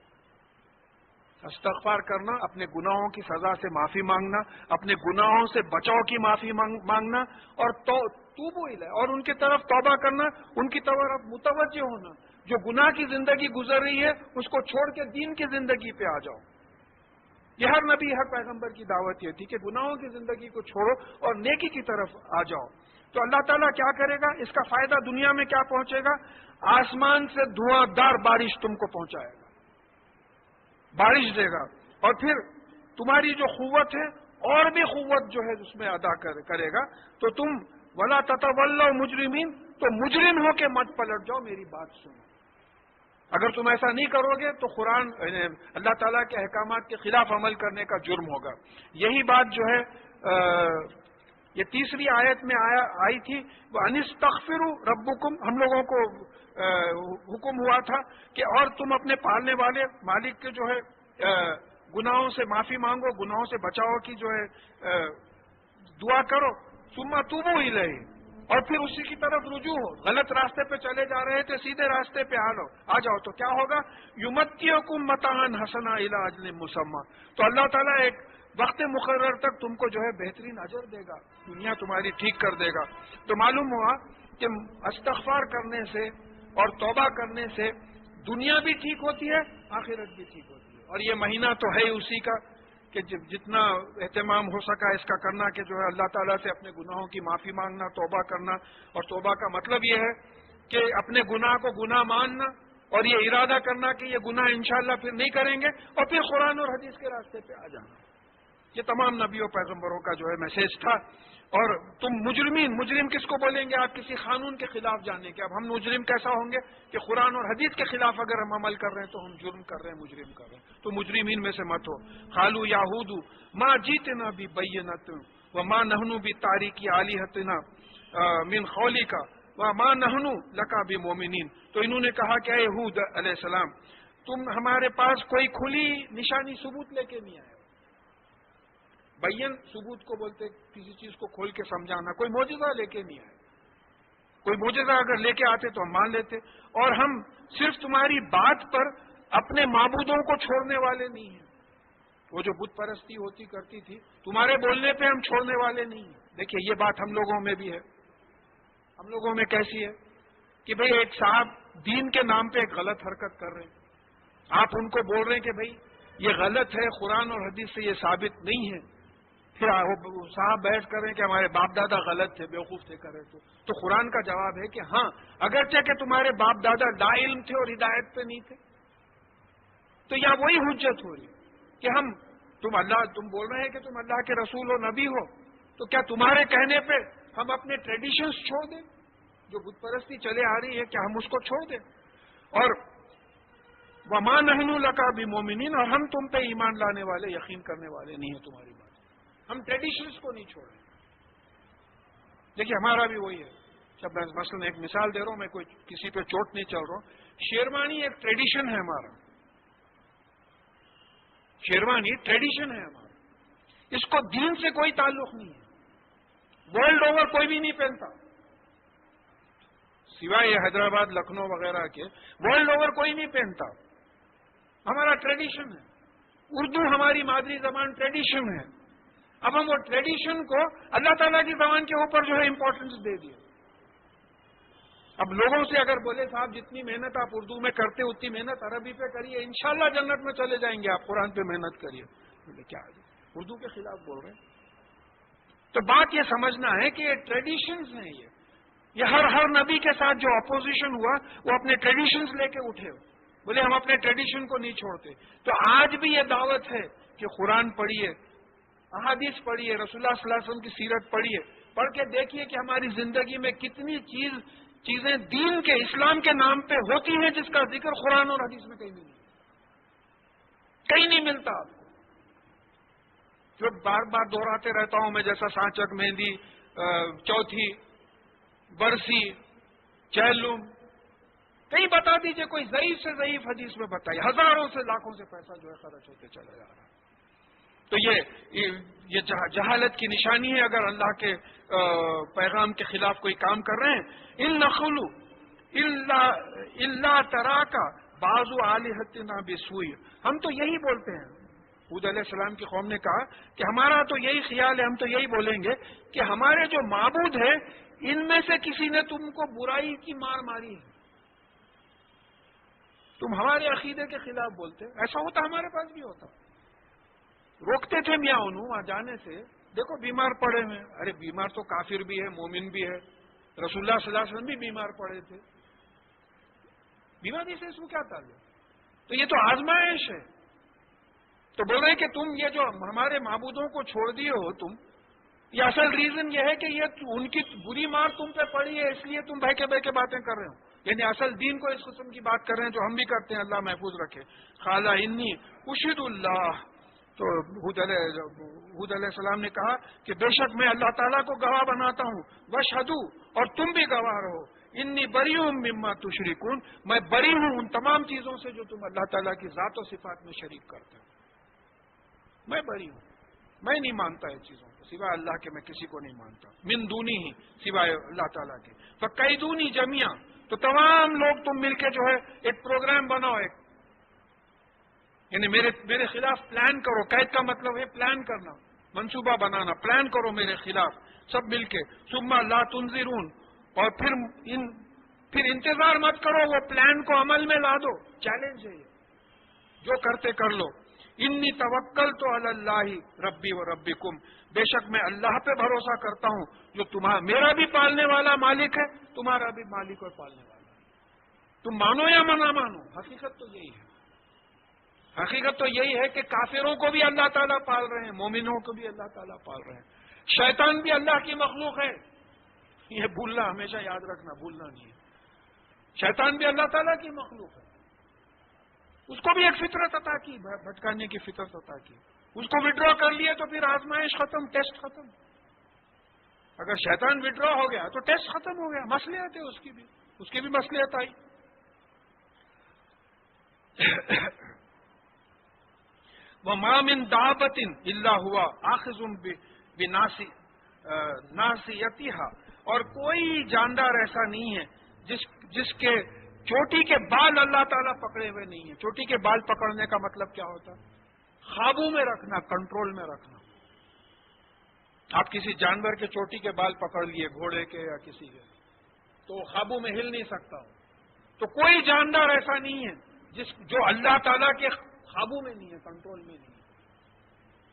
استغفار کرنا، اپنے گناہوں کی سزا سے معافی مانگنا، اپنے گناہوں سے بچاؤ کی معافی مانگنا، اور توبو الیہ، اور ان کی طرف توبہ کرنا، ان کی طرف متوجہ ہونا. جو گناہ کی زندگی گزر رہی ہے اس کو چھوڑ کے دین کی زندگی پہ آ جاؤ. یہ ہر نبی، ہر پیغمبر کی دعوت یہ تھی کہ گناہوں کی زندگی کو چھوڑو اور نیکی کی طرف آ جاؤ. تو اللہ تعالیٰ کیا کرے گا؟ اس کا فائدہ دنیا میں کیا پہنچے گا؟ آسمان سے دھواں دار بارش تم کو پہنچائے گا، بارش دے گا، اور پھر تمہاری جو قوت ہے اور بھی قوت جو ہے اس میں ادا کرے گا. تو تم ولا تتولوا مجرمین، تو مجرم ہو کے مت پلٹ جاؤ. میری بات سنو، اگر تم ایسا نہیں کرو گے تو قرآن اللہ تعالیٰ کے احکامات کے خلاف عمل کرنے کا جرم ہوگا. یہی بات جو ہے یہ تیسری آیت میں آئی تھی، وہ انستغفروا ربکم. ہم لوگوں کو حکم ہوا تھا کہ اور تم اپنے پالنے والے مالک کے جو ہے گناہوں سے معافی مانگو، گناہوں سے بچاؤ کی جو ہے دعا کرو. ثم توبوا الیہ، اور پھر اسی کی طرف رجوع ہو. غلط راستے پہ چلے جا رہے تھے، سیدھے راستے پہ آ جاؤ. تو کیا ہوگا؟ یمتعکم متاعا حسنا الی اجل مسمی. تو اللہ تعالیٰ ایک وقت مقرر تک تم کو جو ہے بہترین اجر دے گا، دنیا تمہاری ٹھیک کر دے گا. تو معلوم ہوا کہ استغفار کرنے سے اور توبہ کرنے سے دنیا بھی ٹھیک ہوتی ہے، آخرت بھی ٹھیک ہوتی ہے. اور یہ مہینہ تو ہے اسی کا کہ جتنا اہتمام ہو سکا اس کا کرنا کہ جو ہے اللہ تعالیٰ سے اپنے گناہوں کی معافی مانگنا، توبہ کرنا. اور توبہ کا مطلب یہ ہے کہ اپنے گناہ کو گناہ ماننا اور یہ ارادہ کرنا کہ یہ گناہ انشاءاللہ پھر نہیں کریں گے، اور پھر قرآن اور حدیث کے راستے پہ آ جانا. یہ تمام نبیوں پیغمبروں کا جو ہے میسج تھا. اور تم مجرم کس کو بولیں گے؟ آپ کسی قانون کے خلاف جانے کے. اب ہم مجرم کیسا ہوں گے کہ قرآن اور حدیث کے خلاف اگر ہم عمل کر رہے ہیں تو ہم جرم کر رہے ہیں، مجرم کر رہے ہیں. تو مجرمین میں سے مت ہو. قالوا یہود ما جیتنا ببینۃ وما نحن بتارکی آلہتنا من قولک وما نحن لک بمؤمنین. تو انہوں نے کہا کہ اے ہود علیہ السلام، تم ہمارے پاس کوئی کھلی نشانی ثبوت لے کے نہیں آئے. بین ثبوت کو بولتے کسی چیز کو کھول کے سمجھانا. کوئی معجزہ لے کے نہیں آئے. کوئی معجزہ اگر لے کے آتے تو ہم مان لیتے. اور ہم صرف تمہاری بات پر اپنے معبودوں کو چھوڑنے والے نہیں ہیں. وہ جو بت پرستی ہوتی کرتی تھی، تمہارے بولنے پہ ہم چھوڑنے والے نہیں ہیں. دیکھیے یہ بات ہم لوگوں میں بھی ہے. ہم لوگوں میں کیسی ہے کہ بھئی ایک صاحب دین کے نام پہ ایک غلط حرکت کر رہے ہیں، آپ ان کو بول رہے ہیں کہ بھئی یہ غلط ہے، قرآن اور حدیث سے یہ ثابت نہیں ہے. پھر صاحب بحث کریں کہ ہمارے باپ دادا غلط تھے، بیوقوف تھے کرے. تو قرآن کا جواب ہے کہ ہاں، اگرچہ کہ تمہارے باپ دادا لا علم تھے اور ہدایت پہ نہیں تھے، تو یا وہی حجت ہو رہی کہ تم بول رہے ہیں کہ تم اللہ کے رسول ہو، نبی ہو، تو کیا تمہارے کہنے پہ ہم اپنے ٹریڈیشنز چھوڑ دیں؟ جو بت پرستی چلے آ رہی ہے کیا ہم اس کو چھوڑ دیں؟ اور وما نحن لک بمؤمنین، اور ہم تم پہ ایمان لانے والے، یقین کرنے والے نہیں ہیں تمہاری بات. ہم ٹریڈیشنز کو نہیں چھوڑیں. دیکھیے ہمارا بھی وہی ہے. جب میں مثلا ایک مثال دے رہا ہوں، میں کوئی کسی پہ چوٹ نہیں چل رہا ہوں. شیروانی ایک ٹریڈیشن ہے ہمارا. شیروانی ٹریڈیشن ہے ہمارا. اس کو دین سے کوئی تعلق نہیں ہے. ورلڈ اوور کوئی بھی نہیں پہنتا، سوائے یہ حیدرآباد لکھنؤ وغیرہ کے، ورلڈ اوور کوئی نہیں پہنتا. ہمارا ٹریڈیشن ہے، اردو ہماری مادری زبان ٹریڈیشن ہے. اب ہم وہ ٹریڈیشن کو اللہ تعالیٰ کی زبان کے اوپر جو ہے امپورٹنس دے دیے. اب لوگوں سے اگر بولے صاحب جتنی محنت آپ اردو میں کرتے اتنی محنت عربی پہ کریے، انشاءاللہ جنت میں چلے جائیں گے، آپ قرآن پہ محنت کریے. بولے کیا اردو کے خلاف بول رہے ہیں؟ تو بات یہ سمجھنا ہے کہ یہ ٹریڈیشنز ہیں، یہ ہر نبی کے ساتھ جو اپوزیشن ہوا وہ اپنے ٹریڈیشنز لے کے اٹھے، بولے ہم اپنے ٹریڈیشن کو نہیں چھوڑتے. تو آج بھی یہ دعوت ہے کہ قرآن پڑھیے، احادیث پڑھیے، رسول اللہ صلی اللہ علیہ وسلم کی سیرت پڑھیے، پڑھ کے دیکھیے کہ ہماری زندگی میں کتنی چیزیں دین کے اسلام کے نام پہ ہوتی ہیں جس کا ذکر قرآن اور حدیث میں کہیں نہیں ملتا. آپ کو جو بار بار دہراتے رہتا ہوں میں، جیسا سانچک، مہندی، چوتھی، برسی، چہلم، کہیں بتا دیجئے کوئی ضعیف سے ضعیف حدیث میں بتائیے. ہزاروں سے لاکھوں سے پیسہ جو ہے خرچ ہوتے چلا جا رہا ہے. تو یہ جہالت کی نشانی ہے اگر اللہ کے پیغام کے خلاف کوئی کام کر رہے ہیں. ان نخلو اللہ ترا کا بازو آلہتنا بسوئی، ہم تو یہی بولتے ہیں. حود علیہ السلام کی قوم نے کہا کہ ہمارا تو یہی خیال ہے، ہم تو یہی بولیں گے کہ ہمارے جو معبود ہیں ان میں سے کسی نے تم کو برائی کی مار ماری ہے، تم ہمارے عقیدے کے خلاف بولتے. ایسا ہوتا ہمارے پاس بھی ہوتا. روکتے تھے میاں انہوں وہاں جانے سے. دیکھو بیمار پڑے ہوئے، ارے بیمار تو کافر بھی ہے، مومن بھی ہے، رسول اللہ صلی اللہ علیہ وسلم بھی بیمار پڑے تھے. بیماری سے اس کو کیا تعلق؟ تو یہ تو آزمائش ہے. تو بول رہے ہیں کہ تم یہ جو ہمارے معبودوں کو چھوڑ دیے ہو تم، یہ اصل ریزن یہ ہے کہ یہ ان کی بری مار تم پہ پڑی ہے، اس لیے تم بہکے بہکے باتیں کر رہے ہو. یعنی اصل دین کو اس قسم کی بات کر رہے ہیں جو ہم بھی کرتے ہیں. اللہ محفوظ رکھے. خالہ انی اشہد اللہ، تو حود علیہ السلام نے کہا کہ بے شک میں اللہ تعالیٰ کو گواہ بناتا ہوں، واشہدو، اور تم بھی گواہ رہو، انی بری ہوں مما تشرکون، میں بری ہوں ان تمام چیزوں سے جو تم اللہ تعالیٰ کی ذات و صفات میں شریک کرتے ہو. میں بری ہوں، میں نہیں مانتا یہ چیزوں کو، سوائے اللہ کے میں کسی کو نہیں مانتا. من دونی ہی، سوائے اللہ تعالیٰ کے. فقیدونی جمیعا، تو تمام لوگ تم مل کے جو ہے ایک پروگرام بناؤ، ایک یعنی میرے خلاف پلان کرو. قید کا مطلب ہے پلان کرنا، منصوبہ بنانا. پلان کرو میرے خلاف سب مل کے. ثم لا تنظرون، اور پھر انتظار مت کرو، وہ پلان کو عمل میں لا دو. چیلنج ہے یہ، جو کرتے کر لو. انی توکلت علی اللہ ربی و ربکم، بے شک میں اللہ پہ بھروسہ کرتا ہوں جو میرا بھی پالنے والا مالک ہے، تمہارا بھی مالک اور پالنے والا ہے. تم مانو یا نہ مانو، حقیقت تو یہی ہے. حقیقت تو یہی ہے کہ کافروں کو بھی اللہ تعالیٰ پال رہے ہیں، مومنوں کو بھی اللہ تعالیٰ پال رہے ہیں. شیطان بھی اللہ کی مخلوق ہے، یہ بھولنا ہمیشہ یاد رکھنا، بھولنا نہیں ہے. شیطان بھی اللہ تعالیٰ کی مخلوق ہے، اس کو بھی ایک فطرت عطا کی، بھٹکانے کی فطرت عطا کی. اس کو وڈرا کر لیے تو پھر آزمائش ختم، ٹیسٹ ختم. اگر شیطان وڈرا ہو گیا تو ٹیسٹ ختم ہو گیا. مصلحت ہے اس کی بھی مصلحت آئی. وَمَا مِن دَابَّةٍ إِلَّا هُوَ آخِذٌ بِنَاصِيَتِهَا، اور کوئی جاندار ایسا نہیں ہے جس کے چوٹی کے بال اللہ تعالیٰ پکڑے ہوئے نہیں ہیں. چوٹی کے بال پکڑنے کا مطلب کیا ہوتا ہے؟ قابو میں رکھنا، کنٹرول میں رکھنا. آپ کسی جانور کے چوٹی کے بال پکڑ لیے، گھوڑے کے یا کسی کے، تو وہ قابو میں ہل نہیں سکتا. تو کوئی جاندار ایسا نہیں ہے جو اللہ تعالیٰ کے قابو میں نہیں ہے، کنٹرول میں نہیں ہے.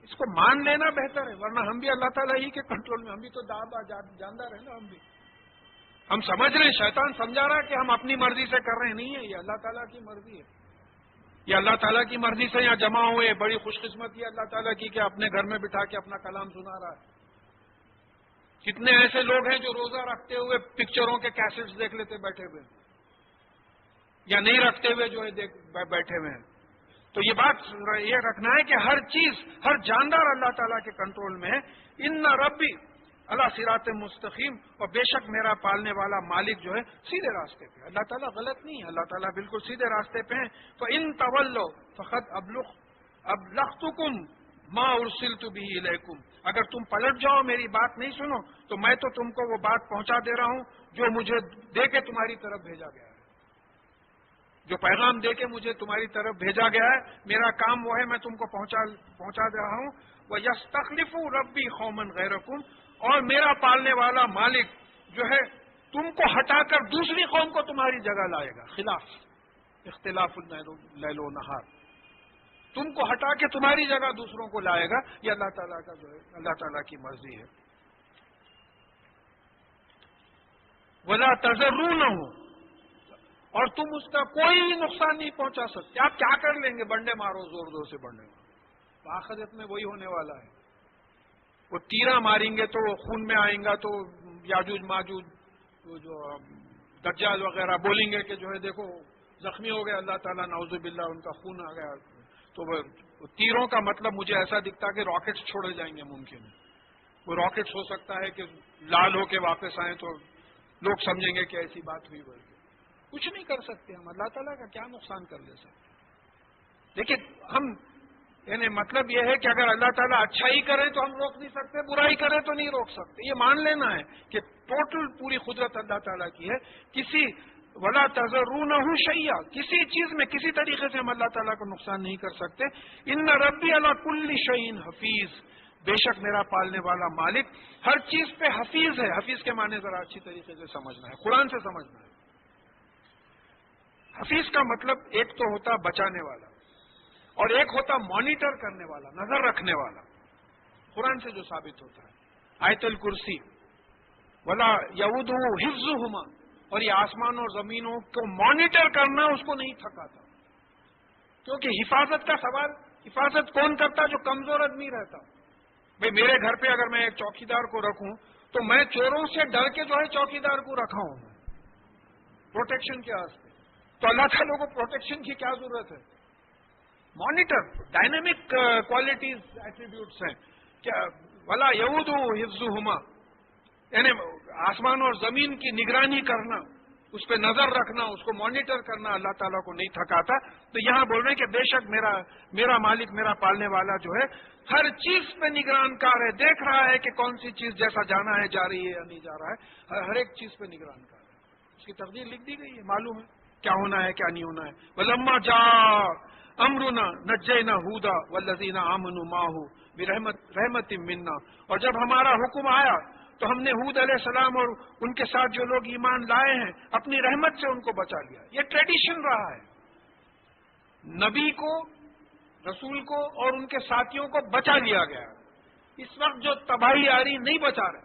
اس کو مان لینا بہتر ہے، ورنہ ہم بھی اللہ تعالیٰ ہی کے کنٹرول میں، ہم بھی تو جاندار ہیں نا. ہم سمجھ رہے ہیں، شیطان سمجھا رہا ہے کہ ہم اپنی مرضی سے کر رہے ہیں. نہیں ہے، یہ اللہ تعالیٰ کی مرضی ہے. یہ اللہ تعالیٰ کی مرضی سے یہاں جمع ہوئے. بڑی خوش قسمتی ہے اللہ تعالیٰ کی کہ اپنے گھر میں بٹھا کے اپنا کلام سنا رہا ہے. کتنے ایسے لوگ ہیں جو روزہ رکھتے ہوئے پکچروں کے کیسٹس دیکھ لیتے بیٹھے ہوئے، یا نہیں رکھتے ہوئے جو ہے بیٹھے ہوئے ہیں. تو یہ بات یہ رکھنا ہے کہ ہر چیز، ہر جاندار اللہ تعالیٰ کے کنٹرول میں ہے. ان ربی اللہ صراط مستقیم، اور بے شک میرا پالنے والا مالک جو ہے سیدھے راستے پہ. اللہ تعالیٰ غلط نہیں ہے، اللہ تعالیٰ بالکل سیدھے راستے پہ ہیں. فَإِن تَوَلَّوْا فَقَدْ أَبْلَغْتُكُمْ مَا أُرْسِلْتُ بِهِ إِلَيْكُمْ، اگر تم پلٹ جاؤ میری بات نہیں سنو تو میں تو تم کو وہ بات پہنچا دے رہا ہوں جو مجھے دے کے تمہاری طرف بھیجا گیا ہے، جو پیغام دے کے مجھے تمہاری طرف بھیجا گیا ہے، میرا کام وہ ہے، میں تم کو پہنچا دے رہا ہوں. وہ یستخلف ربی قوما غیرکم، اور میرا پالنے والا مالک جو ہے تم کو ہٹا کر دوسری قوم کو تمہاری جگہ لائے گا. خلاف اختلاف اللیل و نہار، تم کو ہٹا کے تمہاری جگہ دوسروں کو لائے گا. یہ اللہ تعالیٰ کا جو ہے اللہ تعالیٰ کی مرضی ہے. ولا تضرونہ، اور تم اس کا کوئی نقصان نہیں پہنچا سکتے. آپ کیا کر لیں گے؟ بنڈے مارو، زور زور سے بنڈے مارو. آخرت میں وہی ہونے والا ہے. وہ تیرا ماریں گے تو خون میں آئیں گا تو یاجوج ماجوج جو دجال وغیرہ بولیں گے کہ جو ہے دیکھو زخمی ہو گئے، اللہ تعالیٰ نعوذ باللہ ان کا خون آ گیا. تو وہ تیروں کا مطلب مجھے ایسا دکھتا کہ راکٹس چھوڑے جائیں گے. ممکن ہے وہ راکٹس ہو سکتا ہے کہ لال ہو کے واپس آئیں تو لوگ سمجھیں گے کہ ایسی بات ہوئی. بول کے کچھ نہیں کر سکتے ہم. اللہ تعالیٰ کا کیا نقصان کر لے سکتے؟ لیکن ہم یعنی مطلب یہ ہے کہ اگر اللہ تعالیٰ اچھائی کرے تو ہم روک نہیں سکتے، برائی کرے تو نہیں روک سکتے. یہ مان لینا ہے کہ ٹوٹل پوری قدرت اللہ تعالیٰ کی ہے. کسی ولا تذرونہ شیئا، کسی چیز میں کسی طریقے سے ہم اللہ تعالیٰ کو نقصان نہیں کر سکتے. ان ربی علی کل شیء حفیظ، بے شک میرا پالنے والا مالک ہر چیز پہ حفیظ ہے. حفیظ کے معنی ذرا اچھی طریقے سے سمجھنا ہے، قرآن سے سمجھنا ہے. حفیظ کا مطلب ایک تو ہوتا بچانے والا اور ایک ہوتا مانیٹر کرنے والا، نظر رکھنے والا. قرآن سے جو ثابت ہوتا ہے آیت الکرسی ولا یعودہ حفظہما، اور یہ آسمان اور زمینوں کو مانیٹر کرنا اس کو نہیں تھکاتا. کیونکہ حفاظت کا سوال حفاظت کون کرتا؟ جو کمزور آدمی رہتا. بھئی میرے گھر پہ اگر میں ایک چوکیدار کو رکھوں تو میں چوروں سے ڈر کے جو ہے چوکیدار کو رکھا ہوں پروٹیکشن کے واسطے. تو اللہ تعالیٰ کو پروٹیکشن کی کیا ضرورت ہے؟ مانیٹر، ڈائنامک کوالٹیز ایٹریبیوٹس ہیں کیا ولا یعودہ حفظہما، یعنی آسمان اور زمین کی نگرانی کرنا، اس پہ نظر رکھنا، اس کو مانیٹر کرنا اللہ تعالیٰ کو نہیں تھکاتا. تو یہاں بول رہے ہیں کہ بے شک میرا مالک، میرا پالنے والا جو ہے ہر چیز پہ نگران کار ہے. دیکھ رہا ہے کہ کون سی چیز جیسا جانا ہے جا رہی ہے یا نہیں جا رہا ہے. ہر ایک چیز پہ نگران کار ہے. اس کی تقدیر لکھ دی گئی ہے، معلوم ہے کیا ہونا ہے کیا نہیں ہونا ہے. وَلَمَّا جَاءَ أَمْرُنَا نَجَّيْنَا هُودًا وَالَّذِينَ آمَنُوا مَعَهُ بِرَحْمَةٍ مِنَّا، اور جب ہمارا حکم آیا تو ہم نے ہود علیہ السلام اور ان کے ساتھ جو لوگ ایمان لائے ہیں اپنی رحمت سے ان کو بچا لیا. یہ ٹریڈیشن رہا ہے، نبی کو، رسول کو اور ان کے ساتھیوں کو بچا لیا گیا. اس وقت جو تباہی آ رہی نہیں بچا رہے.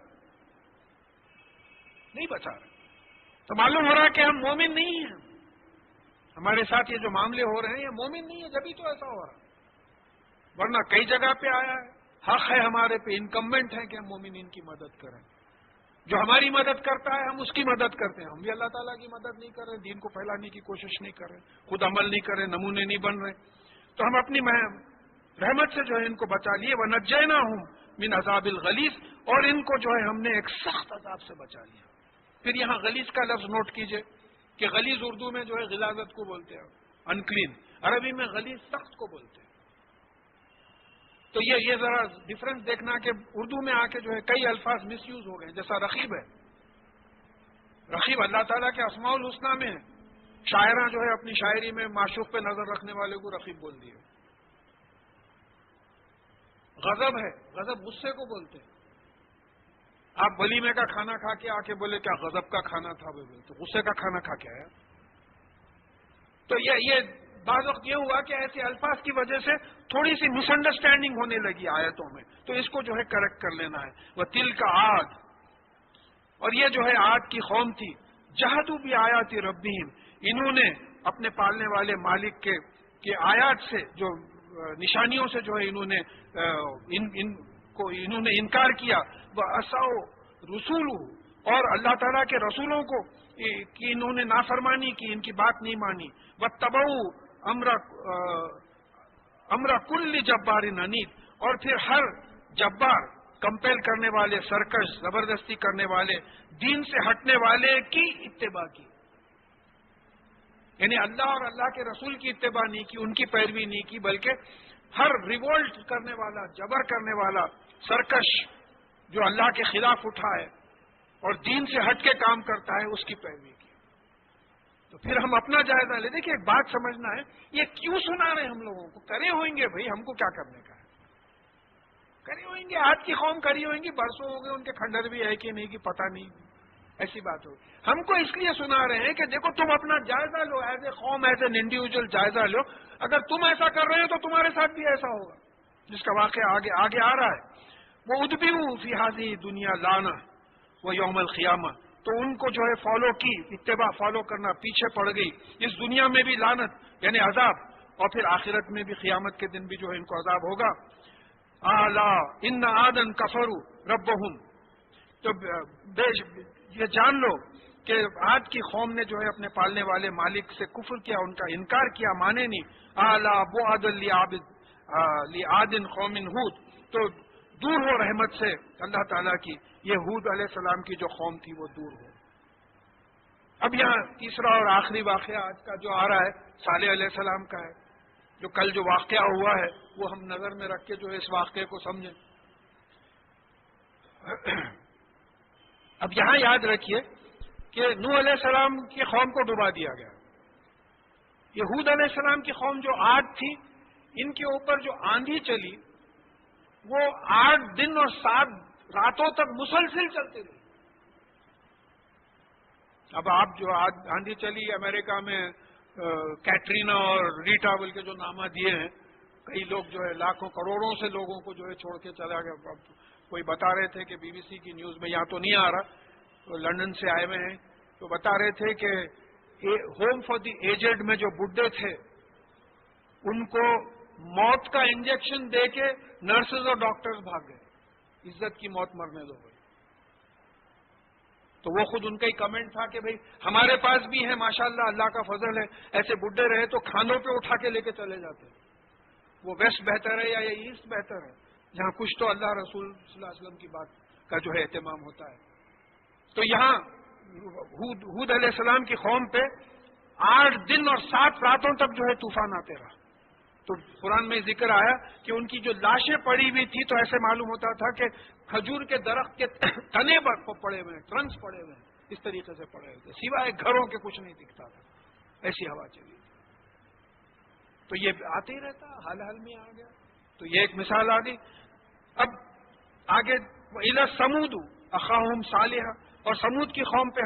تو معلوم ہو رہا ہے کہ ہم مومن نہیں ہیں. ہمارے ساتھ یہ جو معاملے ہو رہے ہیں یہ مومن نہیں ہے، جبھی تو ایسا ہو رہا ہے. ورنہ کئی جگہ پہ آیا ہے، حق ہے ہمارے پہ، انکمبنٹ ہے کہ ہم مومنین کی مدد کریں. جو ہماری مدد کرتا ہے ہم اس کی مدد کرتے ہیں. ہم بھی اللہ تعالیٰ کی مدد نہیں کر رہے، دین کو پھیلانے کی کوشش نہیں کر رہے، خود عمل نہیں کر رہے، نمونے نہیں بن رہے. تو ہم اپنی رحمت سے جو ہے ان کو بچا لیے. وَنَجَّيْنَاهُمْ مِنْ عَذَابِ الْغَلِيظِ، اور ان کو جو ہے ہم نے ایک سخت عذاب سے بچا لیا. پھر یہاں غلیظ کا لفظ نوٹ کیجئے کہ غلیظ اردو میں جو ہے غلاظت کو بولتے ہیں، انکلین. عربی میں غلیظ سخت کو بولتے ہیں. تو یہ ذرا ڈفرنس دیکھنا کہ اردو میں آ کے جو ہے کئی الفاظ مس یوز ہو گئے. جیسا رقیب ہے، رقیب اللہ تعالیٰ کے اسماء الحسنہ میں ہے. شاعراں جو ہے اپنی شاعری میں معشوق پہ نظر رکھنے والے کو رقیب بول دیے. غضب ہے، غضب غصے کو بولتے ہیں. آپ ولیمے کا کھانا کھا کے آ کے بولے کیا غضب کا کھانا تھا، تو غصے کا کھانا کھا کے آیا. تو یہ بعض وقت یہ ہوا کہ ایسے الفاظ کی وجہ سے تھوڑی سی مس انڈرسٹینڈنگ ہونے لگی آیتوں میں، تو اس کو جو ہے کریکٹ کر لینا ہے. وہ تل کا عاد، اور یہ جو ہے عاد کی قوم تھی. جہدوا بآیات ربہم، انہوں نے اپنے پالنے والے مالک کے آیات سے، جو نشانیوں سے جو ہے انہوں نے انکار کیا. وَعَصَوْا رُسُولَهُ، اور اللہ تعالیٰ کے رسولوں کو کہ انہوں نے نافرمانی کی، ان کی بات نہیں مانی. وَاتَّبَعُوا امر کل جبار عنید، اور پھر ہر جبار، کمپیل کرنے والے، سرکش، زبردستی کرنے والے، دین سے ہٹنے والے کی اتباع کی. یعنی اللہ اور اللہ کے رسول کی اتباع نہیں کی، ان کی پیروی نہیں کی، بلکہ ہر ریوولٹ کرنے والا، جبر کرنے والا سرکش جو اللہ کے خلاف اٹھا ہے اور دین سے ہٹ کے کام کرتا ہے، اس کی پیروی کی. تو پھر ہم اپنا جائزہ لیں. دیکھیے ایک بات سمجھنا ہے، یہ کیوں سنا رہے ہیں ہم لوگوں کو؟ کرے ہوئیں گے بھائی، ہم کو کیا کرنے کا ہے؟ کری ہوئیں گے، آج کی قوم کری ہوئیں گی، برسوں ہو گئے ان کے کھنڈر بھی ہے کہ نہیں کہ پتہ نہیں، ایسی بات ہوگی. ہم کو اس لیے سنا رہے ہیں کہ دیکھو تم اپنا جائزہ لو، ایز اے قوم، ایز این انڈیویجل جائزہ لو. اگر تم ایسا کر رہے ہو تو تمہارے ساتھ بھی ایسا ہوگا، جس کا واقعہ آگے آ رہا ہے. وہ ادبیو فی ہذہ دنیا لانا وہ یوم القیامہ، تو ان کو جو ہے فالو کی، اتباع فالو کرنا پیچھے پڑ گئی. اس دنیا میں بھی لعنت یعنی عذاب، اور پھر آخرت میں بھی قیامت کے دن بھی جو ہے ان کو عذاب ہوگا. الا ان عادا کفروا ربهم، تو یہ جان لو کہ عاد کی قوم نے جو ہے اپنے پالنے والے مالک سے کفر کیا، ان کا انکار کیا، مانے نہیں. الا بعد لعاد قوم ہود، تو دور ہو رحمت سے اللہ تعالیٰ کی یہ ہود علیہ السلام کی جو قوم تھی وہ دور ہو. اب یہاں تیسرا اور آخری واقعہ آج کا جو آ رہا ہے صالح علیہ السلام کا ہے، جو کل جو واقعہ ہوا ہے وہ ہم نظر میں رکھ کے جو ہے اس واقعے کو سمجھیں. اب یہاں یاد رکھیے کہ نوح علیہ السلام کی قوم کو ڈبا دیا گیا. یہ ہود علیہ السلام کی قوم جو عاد تھی، ان کے اوپر جو آندھی چلی وہ 8 دن اور 7 راتوں تک مسلسل چلتی رہی. اب آپ جو آندھی چلی امریکہ میں کیٹرینا اور ریٹا بول کے جو نامہ دیے ہیں، کئی لوگ جو ہے لاکھوں کروڑوں سے لوگوں کو جو ہے چھوڑ کے چلا گیا. کوئی بتا رہے تھے کہ بی بی سی کی نیوز میں، یہاں تو نہیں آ رہا، تو لندن سے آئے ہوئے ہیں، تو بتا رہے تھے کہ ہوم فار دی ایجڈ میں جو بڈھے تھے ان کو موت کا انجیکشن دے کے نرسز اور ڈاکٹرز بھاگ گئے. عزت کی موت مرنے دو بھائی. تو وہ خود ان کا ہی کمنٹ تھا کہ بھائی ہمارے پاس بھی ہے ماشاءاللہ، اللہ کا فضل ہے، ایسے بڈھے رہے تو کھانوں پہ اٹھا کے لے کے چلے جاتے. وہ ویسٹ بہتر ہے یا ایسٹ بہتر ہے، جہاں کچھ تو اللہ رسول صلی اللہ علیہ وسلم کی بات کا جو ہے اہتمام ہوتا ہے. تو یہاں ہود علیہ السلام کی قوم پہ 8 دن اور 7 راتوں تک جو ہے طوفان آتے رہا. تو قرآن میں ذکر آیا کہ ان کی جو لاشیں پڑی ہوئی تھی تو ایسے معلوم ہوتا تھا کہ کھجور کے درخت کے تنے پڑے ہوئے ہیں، ٹرنکس پڑے ہوئے ہیں، اس طریقے سے پڑے ہوئے تھے، سوائے گھروں کے کچھ نہیں دکھتا تھا. ایسی ہوا چلی. تو یہ آتے ہی رہتا، حال حال میں آ گیا. تو یہ ایک مثال آ گئی. اب آگے اِلَى ثَمُودُ أَخَاهُمْ صَالِحًا، اور سمود کی قوم پہ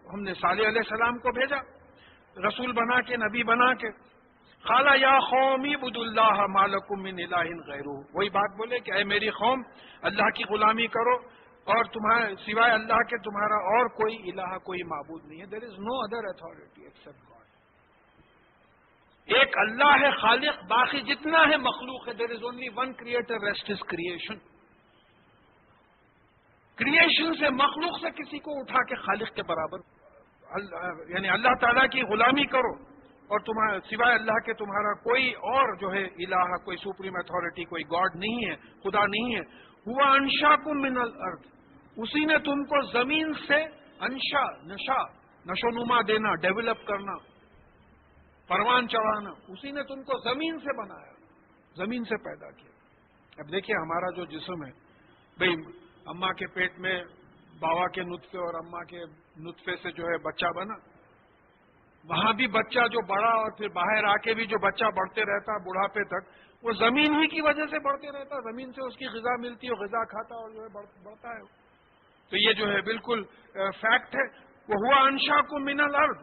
ہم نے صالح علیہ السلام کو بھیجا، رسول بنا کے، نبی بنا کے. قَالَ يَا قَوْمِ اعْبُدُوا اللَّهَ مَا لَكُم مِّنْ إِلَٰهٍ غَيْرُهُ. وہی بات بولے کہ اے میری قوم، اللہ کی غلامی کرو اور تمہارے سوائے اللہ کے تمہارا اور کوئی الہ، کوئی معبود نہیں ہے. There is no other authority except God. ایک اللہ ہے خالق، باقی جتنا ہے مخلوق ہے. There is only one creator, rest is creation. Creation سے، مخلوق سے کسی کو اٹھا کے خالق کے برابر، یعنی اللہ تعالیٰ کی غلامی کرو اور تمہارا سوائے اللہ کے تمہارا کوئی اور جو ہے الہ، کوئی سپریم اتھارٹی، کوئی گاڈ نہیں ہے، خدا نہیں ہے. ہوا انشاکم من الارض، اسی نے تم کو زمین سے نشو نما دینا، ڈیولپ کرنا، پروان چڑھانا، اسی نے تم کو زمین سے بنایا، زمین سے پیدا کیا. اب دیکھیے ہمارا جو جسم ہے بھئی، اماں کے پیٹ میں باوا کے نطفے اور اماں کے نطفے سے جو ہے بچہ بنا، وہاں بھی بچہ جو بڑا اور پھر باہر آ کے بھی جو بچہ بڑھتے رہتا بڑھاپے تک، وہ زمین ہی کی وجہ سے بڑھتے رہتا. زمین سے اس کی غذا ملتی ہے، غذا کھاتا اور جو ہے بڑھتا ہے. تو یہ جو ہے بالکل فیکٹ ہے. وہ ہوا انشاکم من الارض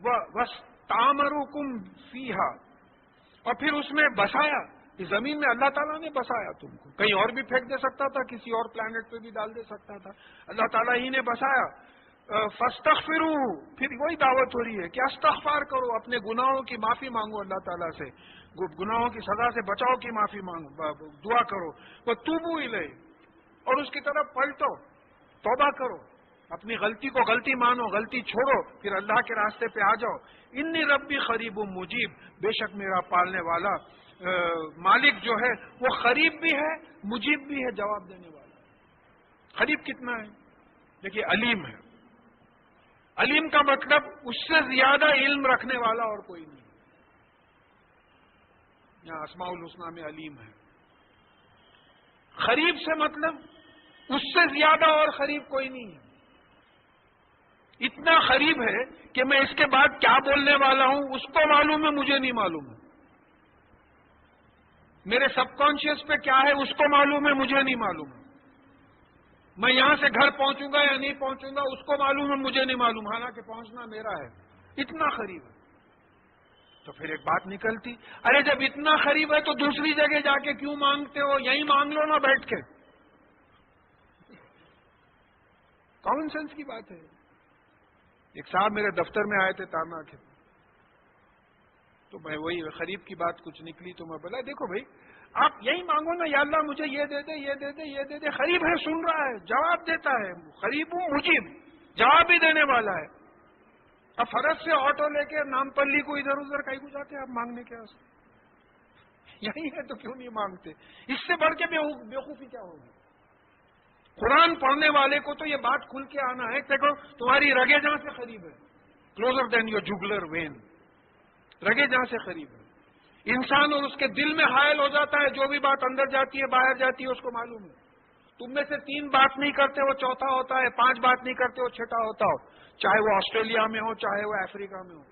واستعمرکم فیہا، اور پھر اس میں بسایا. اس زمین میں اللہ تعالیٰ نے بسایا تم کو، کہیں اور بھی پھینک دے سکتا تھا، کسی اور پلانٹ پہ بھی ڈال دے سکتا تھا، اللہ تعالیٰ ہی نے بسایا. فاستغفروا، پھر وہی دعوت ہو رہی ہے کہ استغفار کرو، اپنے گناہوں کی معافی مانگو اللہ تعالیٰ سے، گناہوں کی سزا سے بچاؤ کی معافی مانگو، دعا کرو. وتوبوا الیہ، اور اس کی طرف پلٹو، توبہ کرو، اپنی غلطی کو غلطی مانو، غلطی چھوڑو، پھر اللہ کے راستے پہ آ جاؤ. انی ربی قریب مجیب، بے شک میرا پالنے والا مالک جو ہے وہ قریب بھی ہے، مجیب بھی ہے، جواب دینے والا. قریب کتنا ہے؟ دیکھیے علیم ہے. علیم کا مطلب اس سے زیادہ علم رکھنے والا اور کوئی نہیں. یہاں اسماء الحسنہ میں علیم ہے. قریب سے مطلب اس سے زیادہ اور قریب کوئی نہیں ہے. اتنا قریب ہے کہ میں اس کے بعد کیا بولنے والا ہوں اس کو معلوم ہے, مجھے نہیں معلوم ہے. میرے سب کانشیس پہ کیا ہے اس کو معلوم ہے, مجھے نہیں معلوم ہے. میں یہاں سے گھر پہنچوں گا یا نہیں پہنچوں گا اس کو معلوم ہے, مجھے نہیں معلوم, حالانکہ پہنچنا میرا ہے. اتنا قریب ہے. تو پھر ایک بات نکلتی, ارے جب اتنا قریب ہے تو دوسری جگہ جا کے کیوں مانگتے ہو, یہیں مانگ لو نا بیٹھ کے. کامن سینس کی بات ہے. ایک صاحب میرے دفتر میں آئے تھے تارنا کے, تو میں وہی قریب کی بات کچھ نکلی تو میں بولا دیکھو بھائی آپ یہی مانگو نا, یا اللہ مجھے یہ دے دے, یہ دے دے, یہ دے دے. قریب ہے, سن رہا ہے, جواب دیتا ہے. قریب ہوں, مجیب, جواب بھی دینے والا ہے. اب فرض سے آٹو لے کے نامپلی کو ادھر ادھر کہیں کو جاتے آپ مانگنے کے واسطے, یہی ہے تو کیوں نہیں مانگتے؟ اس سے بڑھ کے بیوقوفی کیا ہوگی؟ قرآن پڑھنے والے کو تو یہ بات کھل کے آنا ہے, دیکھو تمہاری رگے جہاں سے قریب ہے, کلوزر دین یور جگلر وین, رگے جہاں سے قریب ہے. انسان اور اس کے دل میں حائل ہو جاتا ہے, جو بھی بات اندر جاتی ہے باہر جاتی ہے اس کو معلوم ہے. تم میں سے 3 بات نہیں کرتے وہ چوتھا ہوتا ہے, 5 بات نہیں کرتے وہ چھٹا ہوتا ہو, چاہے وہ آسٹریلیا میں ہو چاہے وہ افریقہ میں ہو.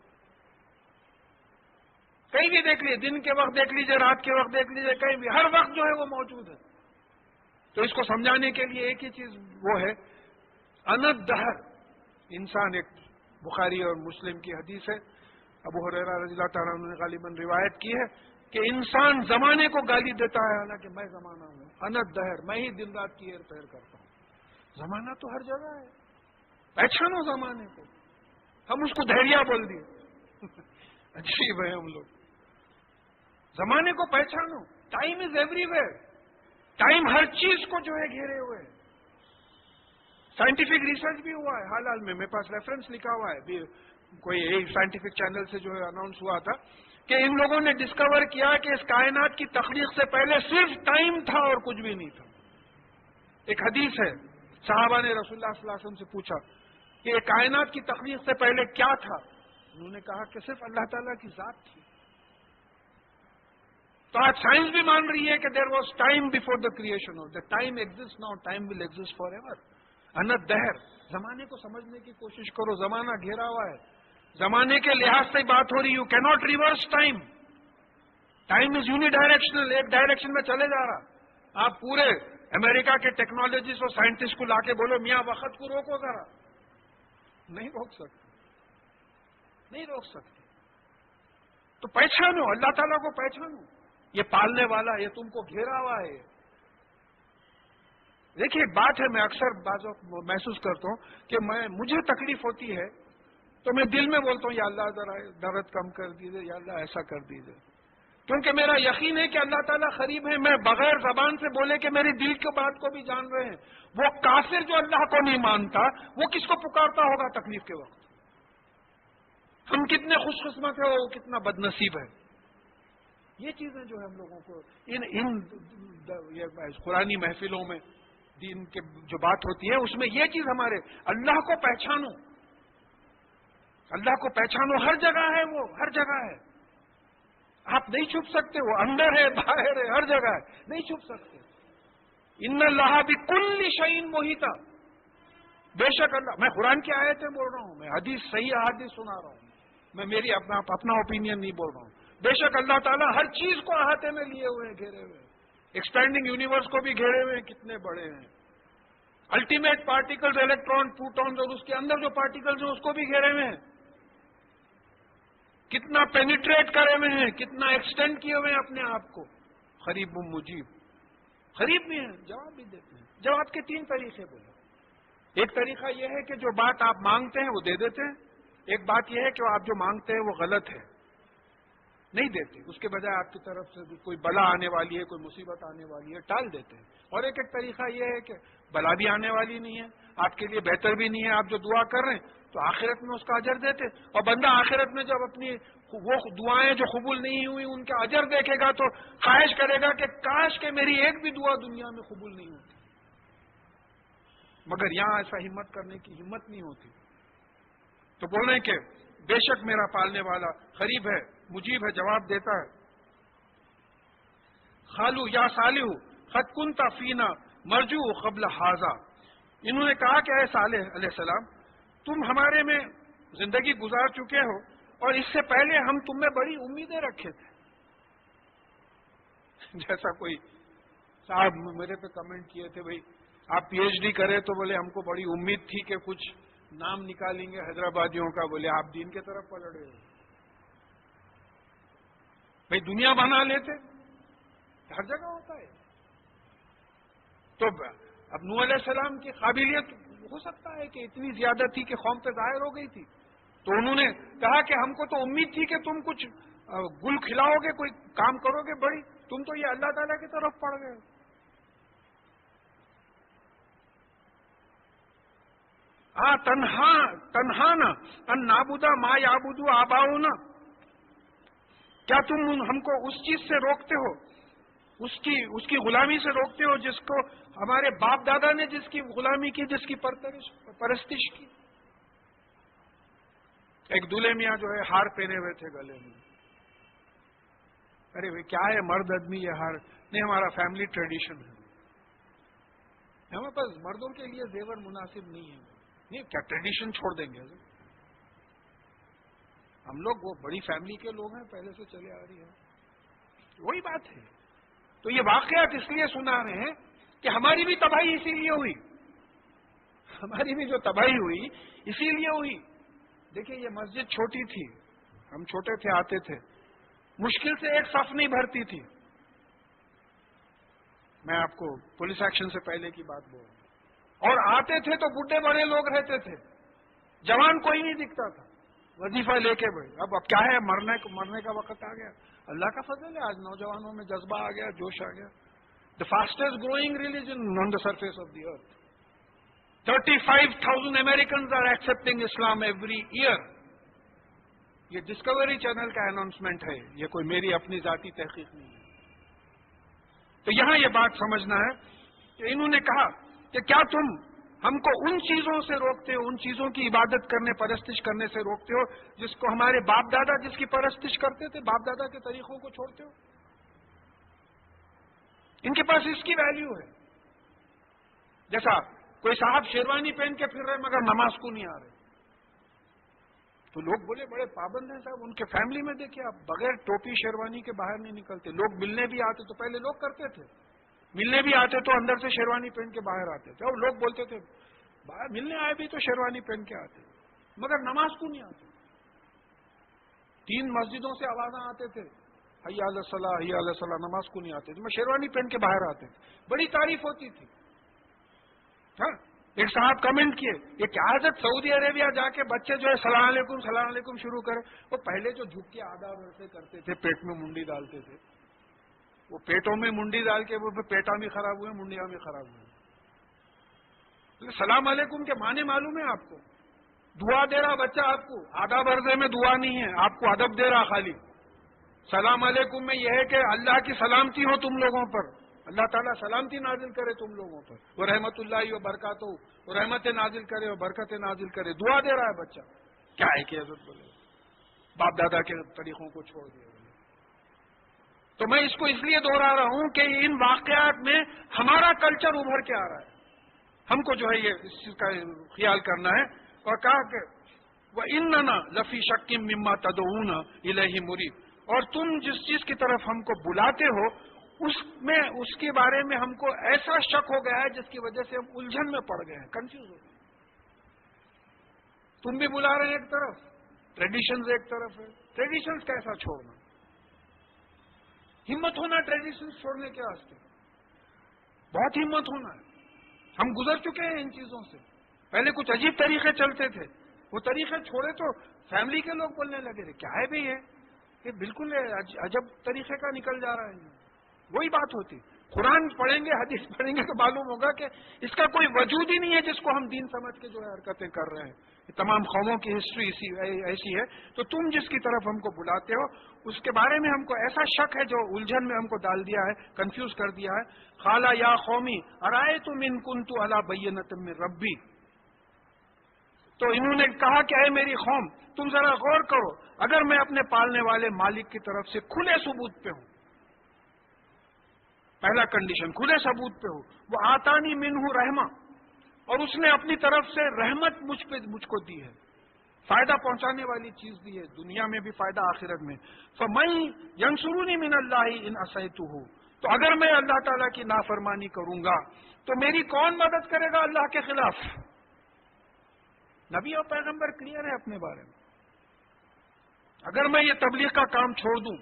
کہیں بھی دیکھ لیجیے, دن کے وقت دیکھ لیجیے, رات کے وقت دیکھ لیجیے, کہیں بھی ہر وقت جو ہے وہ موجود ہے. تو اس کو سمجھانے کے لیے ایک ہی چیز وہ ہے انت دہر. انسان, ایک بخاری اور مسلم کی حدیث ہے, ابو ہریرہ رضی اللہ تعالیٰ عنہ نے غالباً روایت کی ہے کہ انسان زمانے کو گالی دیتا ہے حالانکہ میں زمانہ ہوں. انت دہر, میں ہی دن رات کی ہیر پھیر کرتا ہوں. زمانہ تو ہر جگہ ہے, پہچانو زمانے کو. ہم اس کو دھیریا بول دیے. عجیب ہے ہم لوگ. زمانے کو پہچانو. Time is everywhere. Time ہر چیز کو جو ہے گھیرے ہوئے. سائنٹیفک ریسرچ بھی ہوا ہے حال میں, میرے پاس ریفرنس لکھا ہوا ہے, کوئی ایک سائنٹیفک چینل سے جو ہے اناؤنس ہوا تھا کہ ان لوگوں نے ڈسکور کیا کہ اس کائنات کی تخلیق سے پہلے صرف ٹائم تھا اور کچھ بھی نہیں تھا. ایک حدیث ہے, صحابہ نے رسول اللہ صلی اللہ علیہ وسلم سے پوچھا کہ یہ کائنات کی تخلیق سے پہلے کیا تھا؟ انہوں نے کہا کہ صرف اللہ تعالیٰ کی ذات تھی. تو آج سائنس بھی مان رہی ہے کہ there was time before the creation of the time exist now, time will exist for ever. انت دہر. زمانے کو سمجھنے کی کوشش کرو, زمانہ گھیرا ہوا ہے. زمانے کے لحاظ سے بات ہو رہی, you can't reverse time. Time is uni directional, ایک ڈائریکشن میں چلے جا رہا. آپ پورے امریکہ کے ٹیکنالوجسٹ اور سائنٹسٹ کو لا کے بولو میاں وقت کو روکو ذرا, نہیں روک سکتے, نہیں روک سکتے. تو پہچانو, اللہ تعالیٰ کو پہچانو. یہ پالنے والا, یہ تم کو گھیرا ہوا ہے. دیکھیے ایک بات ہے, میں اکثر محسوس کرتا ہوں کہ مجھے تکلیف ہوتی ہے تو میں دل میں بولتا ہوں یا اللہ ذرا درد کم کر دیجیے, یا اللہ ایسا کر دیجیے, کیونکہ میرا یقین ہے کہ اللہ تعالیٰ قریب ہے. میں بغیر زبان سے بولے کہ میری دل کی بات کو بھی جان رہے ہیں. وہ کافر جو اللہ کو نہیں مانتا وہ کس کو پکارتا ہوگا تکلیف کے وقت؟ ہم کتنے خوش قسمت ہیں, وہ کتنا بد نصیب ہے. یہ چیزیں جو ہے ہم لوگوں کو ان قرآنی محفلوں میں دین کے جو بات ہوتی ہے اس میں یہ چیز ہمارے اللہ کو پہچانو, اللہ کو پہچانو. ہر جگہ ہے, وہ ہر جگہ ہے. آپ نہیں چھپ سکتے, وہ اندر ہے باہر ہے, ہر جگہ ہے, نہیں چھپ سکتے. ان اللہ بکل شیء محیط. بے شک اللہ, میں قرآن کی آیتیں بول رہا ہوں, میں حدیث صحیح حدیث سنا رہا ہوں, میں میری اپنا اوپینین نہیں بول رہا ہوں. بے شک اللہ تعالیٰ ہر چیز کو احاطے میں لیے ہوئے ہیں, گھیرے ہوئے ہیں. ایکسپینڈنگ یونیورس کو بھی گھیرے ہوئے ہیں, کتنے بڑے ہیں. الٹیمیٹ پارٹیکلز, الیکٹران, پروٹونز اور اس کے اندر جو پارٹیکلز ہیں اس کو بھی گھیرے ہوئے ہیں. کتنا پینیٹریٹ کرے ہوئے ہیں, کتنا ایکسٹینڈ کیے ہوئے ہیں اپنے آپ کو. قریب مجیب, قریب بھی ہیں, جواب بھی دیتے ہیں. جواب کے 3 طریقے بولے. ایک طریقہ یہ ہے کہ جو بات آپ مانگتے ہیں وہ دے دیتے ہیں. ایک بات یہ ہے کہ آپ جو مانگتے ہیں وہ غلط ہے, نہیں دیتے. اس کے بجائے آپ کی طرف سے کوئی بلا آنے والی ہے, کوئی مصیبت آنے والی ہے, ٹال دیتے ہیں. اور ایک طریقہ یہ ہے کہ بلا بھی آنے والی نہیں ہے, آپ کے لیے بہتر بھی نہیں ہے, آپ جو دعا کر رہے ہیں تو آخرت میں اس کا اجر دیتے. اور بندہ آخرت میں جب اپنی وہ دعائیں جو قبول نہیں ہوئی ان کا اجر دیکھے گا تو خواہش کرے گا کہ کاش کہ میری ایک بھی دعا دنیا میں قبول نہیں ہوتی. مگر یہاں ایسا ہمت کرنے کی ہمت نہیں ہوتی. تو بول رہے ہیں کہ بے شک میرا پالنے والا قریب ہے, مجیب ہے, جواب دیتا ہے. خالو یا صالح قد کنت فینا مرجو قبل ھذا، انہوں نے کہا کہ اے صالح علیہ السلام تم ہمارے میں زندگی گزار چکے ہو اور اس سے پہلے ہم تم میں بڑی امیدیں رکھے تھے. جیسا کوئی صاحب میرے پہ کمنٹ کیے تھے، بھائی آپ پی ایچ ڈی کرے تو بولے ہم کو بڑی امید تھی کہ کچھ نام نکالیں گے حیدرآبادیوں کا، بولے آپ دین کی طرف پلٹ گئے. بھائی دنیا بنا لیتے، ہر جگہ ہوتا ہے. تو اب نوح علیہ السلام کی قابلیت ہو سکتا ہے کہ اتنی زیادہ تھی کہ قوم پہ ظاہر ہو گئی تھی، تو انہوں نے کہا کہ ہم کو تو امید تھی کہ تم کچھ گل کھلاؤ گے، کوئی کام کرو گے بڑی، تم تو یہ اللہ تعالیٰ کی طرف پڑ گئے. تنہانا ان نعبد ما یعبد آباؤنا، کیا تم ہم کو اس چیز سے روکتے ہو، اس کی غلامی سے روکتے ہو جس کو ہمارے باپ دادا نے جس کی غلامی کی، جس کی پرستش کی. ایک دولہے میاں جو ہے ہار پہنے ہوئے تھے گلے میں. ارے بھائی کیا ہے مرد آدمی یہ ہار؟ نہیں، ہمارا فیملی ٹریڈیشن ہے، ہمارے پاس مردوں کے لیے زیور مناسب نہیں ہے. نہیں، کیا ٹریڈیشن چھوڑ دیں گے؟ ہم لوگ وہ بڑی فیملی کے لوگ ہیں، پہلے سے چلے آ رہی ہے، وہی بات ہے. تو یہ واقعات اس لیے سنا رہے ہیں کہ ہماری بھی تباہی اسی لیے ہوئی، ہماری بھی جو تباہی ہوئی اسی لیے ہوئی. دیکھیے یہ مسجد چھوٹی تھی، ہم چھوٹے تھے آتے تھے، مشکل سے ایک صف نہیں بھرتی تھی. میں آپ کو پولیس ایکشن سے پہلے کی بات بول رہا ہوں. اور آتے تھے تو بڈھے بڑے لوگ رہتے تھے، جوان کوئی نہیں دکھتا تھا، وظیفہ لے کے بھائی. اب کیا ہے، مرنے کا وقت آ گیا. اللہ کا فضل ہے، آج نوجوانوں میں جذبہ آ گیا، جوش آ گیا. The fastest growing religion on the surface of the earth. 35,000 Americans are accepting Islam every year. یہ ڈسکوری چینل کا اناؤنسمنٹ ہے، یہ کوئی میری اپنی ذاتی تحقیق نہیں ہے. تو یہاں یہ بات سمجھنا ہے کہ انہوں نے کہا کہ کیا تم ہم کو ان چیزوں سے روکتے ہو، ان چیزوں کی عبادت کرنے، پرستش کرنے سے روکتے ہو جس کو ہمارے باپ دادا جس کی پرستش کرتے تھے، باپ دادا کے طریقوں کو چھوڑتے ہو. ان کے پاس اس کی ویلیو ہے. جیسا کوئی صاحب شیروانی پہن کے پھر رہے مگر نماز کو نہیں آ رہے، تو لوگ بولے بڑے پابند ہیں صاحب. ان کے فیملی میں دیکھیں آپ، بغیر ٹوپی شیروانی کے باہر نہیں نکلتے. لوگ ملنے بھی آتے تو پہلے لوگ کرتے تھے، ملنے بھی آتے تو اندر سے شیروانی پہن کے باہر آتے تھے. اور لوگ بولتے تھے باہر ملنے آئے بھی تو شیروانی پہن کے آتے، مگر نماز کو نہیں آتے. 3 مسجدوں سے آوازیں آتے تھے، حی علی الصلاۃ حی علی الصلاۃ، نماز کو نہیں آتے تھے، میں شیروانی پہن کے باہر آتے تھے، بڑی تعریف ہوتی تھی. ہاں، ایک صاحب کمنٹ کیے یہ کیا حضرت سعودی عربیہ جا کے بچے جو ہے سلام علیکم شروع کرے. وہ پہلے جو جھک کے آداب ویسے کرتے تھے، پیٹ میں منڈی ڈالتے تھے، وہ پیٹوں میں منڈی ڈال کے وہ پیٹا بھی خراب ہوئے، منڈیاں بھی خراب ہوئے. سلام علیکم کے معنی معلوم ہے آپ کو؟ دعا دے رہا بچہ آپ کو، آداب عرضے میں دعا نہیں ہے، آپ کو ادب دے رہا خالی. سلام علیکم میں یہ ہے کہ اللہ کی سلامتی ہو تم لوگوں پر، اللہ تعالیٰ سلامتی نازل کرے تم لوگوں پر، وہ رحمت اللہ و برکاتہ، وہ رحمت نازل کرے اور برکت نازل کرے. دعا دے رہا ہے بچہ. کیا ہے کہ حضرت بولے باپ دادا کے طریقوں کو چھوڑ دیا. تو میں اس کو اس لیے دوہرا رہا ہوں کہ ان واقعات میں ہمارا کلچر ابھر کے آ رہا ہے. ہم کو جو ہے یہ اس چیز کا خیال کرنا ہے. اور کہا کہ وَإِنَّنَا لَفِي شَكٍّ مِّمَّا تَدْعُونَ إِلَيْهِ مُرِيبٍ، اور تم جس چیز کی طرف ہم کو بلاتے ہو اس کے بارے میں ہم کو ایسا شک ہو گیا ہے جس کی وجہ سے ہم الجھن میں پڑ گئے ہیں، کنفیوز ہو گئے. تم بھی بلا رہے ہیں ایک طرف، ٹریڈیشنز ایک طرف ہے. ٹریڈیشنز کیسا چھوڑنا؟ ہمت ہونا ٹریڈیشنز چھوڑنے کے واسطے، بہت ہمت ہونا ہے. ہم گزر چکے ہیں ان چیزوں سے. پہلے کچھ عجیب طریقے چلتے تھے، وہ طریقے چھوڑے تو فیملی کے لوگ بولنے لگے تھے کیا ہے بھائی یہ بالکل عجب طریقے کا نکل جا رہا ہے. وہی بات ہوتی، قرآن پڑھیں گے حدیث پڑھیں گے تو معلوم ہوگا کہ اس کا کوئی وجود ہی نہیں ہے جس کو ہم دین سمجھ کے جو ہے حرکتیں کر رہے ہیں. تمام قوموں کی ہسٹری ایسی ہے. تو تم جس کی طرف ہم کو بلاتے ہو اس کے بارے میں ہم کو ایسا شک ہے جو الجھن میں ہم کو ڈال دیا ہے، کنفیوز کر دیا ہے. قال یا قومی ارأیتم ان کنت علی بینۃ من ربی، تو انہوں نے کہا کہ اے میری قوم تم ذرا غور کرو، اگر میں اپنے پالنے والے مالک کی طرف سے کھلے ثبوت پہ ہوں، پہلا کنڈیشن کھلے ثبوت پہ ہو. وہ آتانی منہ رحمہ، اور اس نے اپنی طرف سے رحمت مجھ کو دی ہے، فائدہ پہنچانے والی چیز دی ہے، دنیا میں بھی فائدہ آخرت میں. فَمَن يَنصُرُنِي مِنَ اللَّهِ إِنْ عَصَيْتُهُ، تو اگر میں اللہ تعالیٰ کی نافرمانی کروں گا تو میری کون مدد کرے گا اللہ کے خلاف؟ نبی اور پیغمبر کلیئر ہے اپنے بارے میں. اگر میں یہ تبلیغ کا کام چھوڑ دوں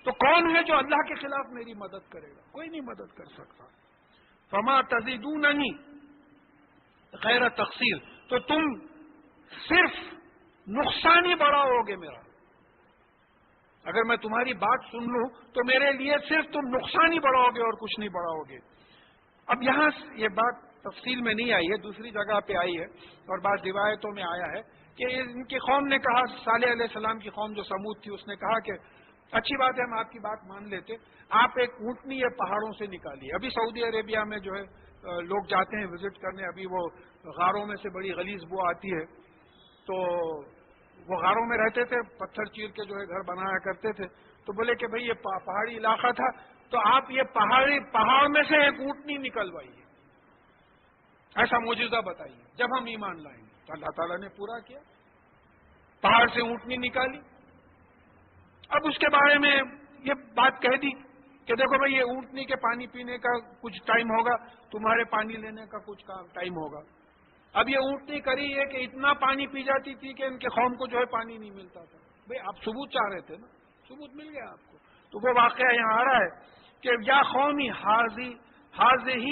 تو کون ہے جو اللہ کے خلاف میری مدد کرے گا؟ کوئی نہیں مدد کر سکتا. فما تزیدوننی غیر تقصیر، تو تم صرف نقصان ہی بڑھاؤ گے میرا. اگر میں تمہاری بات سن لوں تو میرے لیے صرف تم نقصان ہی بڑھاؤ گے اور کچھ نہیں بڑھاؤ گے. اب یہاں یہ بات تفصیل میں نہیں آئی ہے، دوسری جگہ پہ آئی ہے اور بعض روایتوں میں آیا ہے کہ ان کی قوم نے کہا، صالح علیہ السلام کی قوم جو سمود تھی اس نے کہا کہ اچھی بات ہے ہم آپ کی بات مان لیتے، آپ ایک اونٹنی یہ پہاڑوں سے نکالیے. ابھی سعودی عربیہ میں جو ہے لوگ جاتے ہیں وزٹ کرنے، ابھی وہ غاروں میں سے بڑی غلیظ بو آتی ہے، تو وہ غاروں میں رہتے تھے، پتھر چیر کے جو ہے گھر بنایا کرتے تھے. تو بولے کہ بھئی یہ پہاڑی علاقہ تھا تو آپ یہ پہاڑ میں سے ایک اونٹنی نکلوائیے، ایسا معجزہ بتائیے جب ہم ایمان لائیں گے. تو اللہ تعالیٰ نے پورا کیا، پہاڑ سے اونٹنی نکالی. اب اس کے بارے میں یہ بات کہہ دی کہ دیکھو بھئی یہ اونٹنی کے پانی پینے کا کچھ ٹائم ہوگا، تمہارے پانی لینے کا کچھ ٹائم ہوگا. اب یہ اونٹنی کری ہے کہ اتنا پانی پی جاتی تھی کہ ان کے قوم کو جو ہے پانی نہیں ملتا تھا. بھئی آپ ثبوت چاہ رہے تھے نا، ثبوت مل گیا آپ کو. تو وہ واقعہ یہاں آ رہا ہے کہ یا قومی حاذہ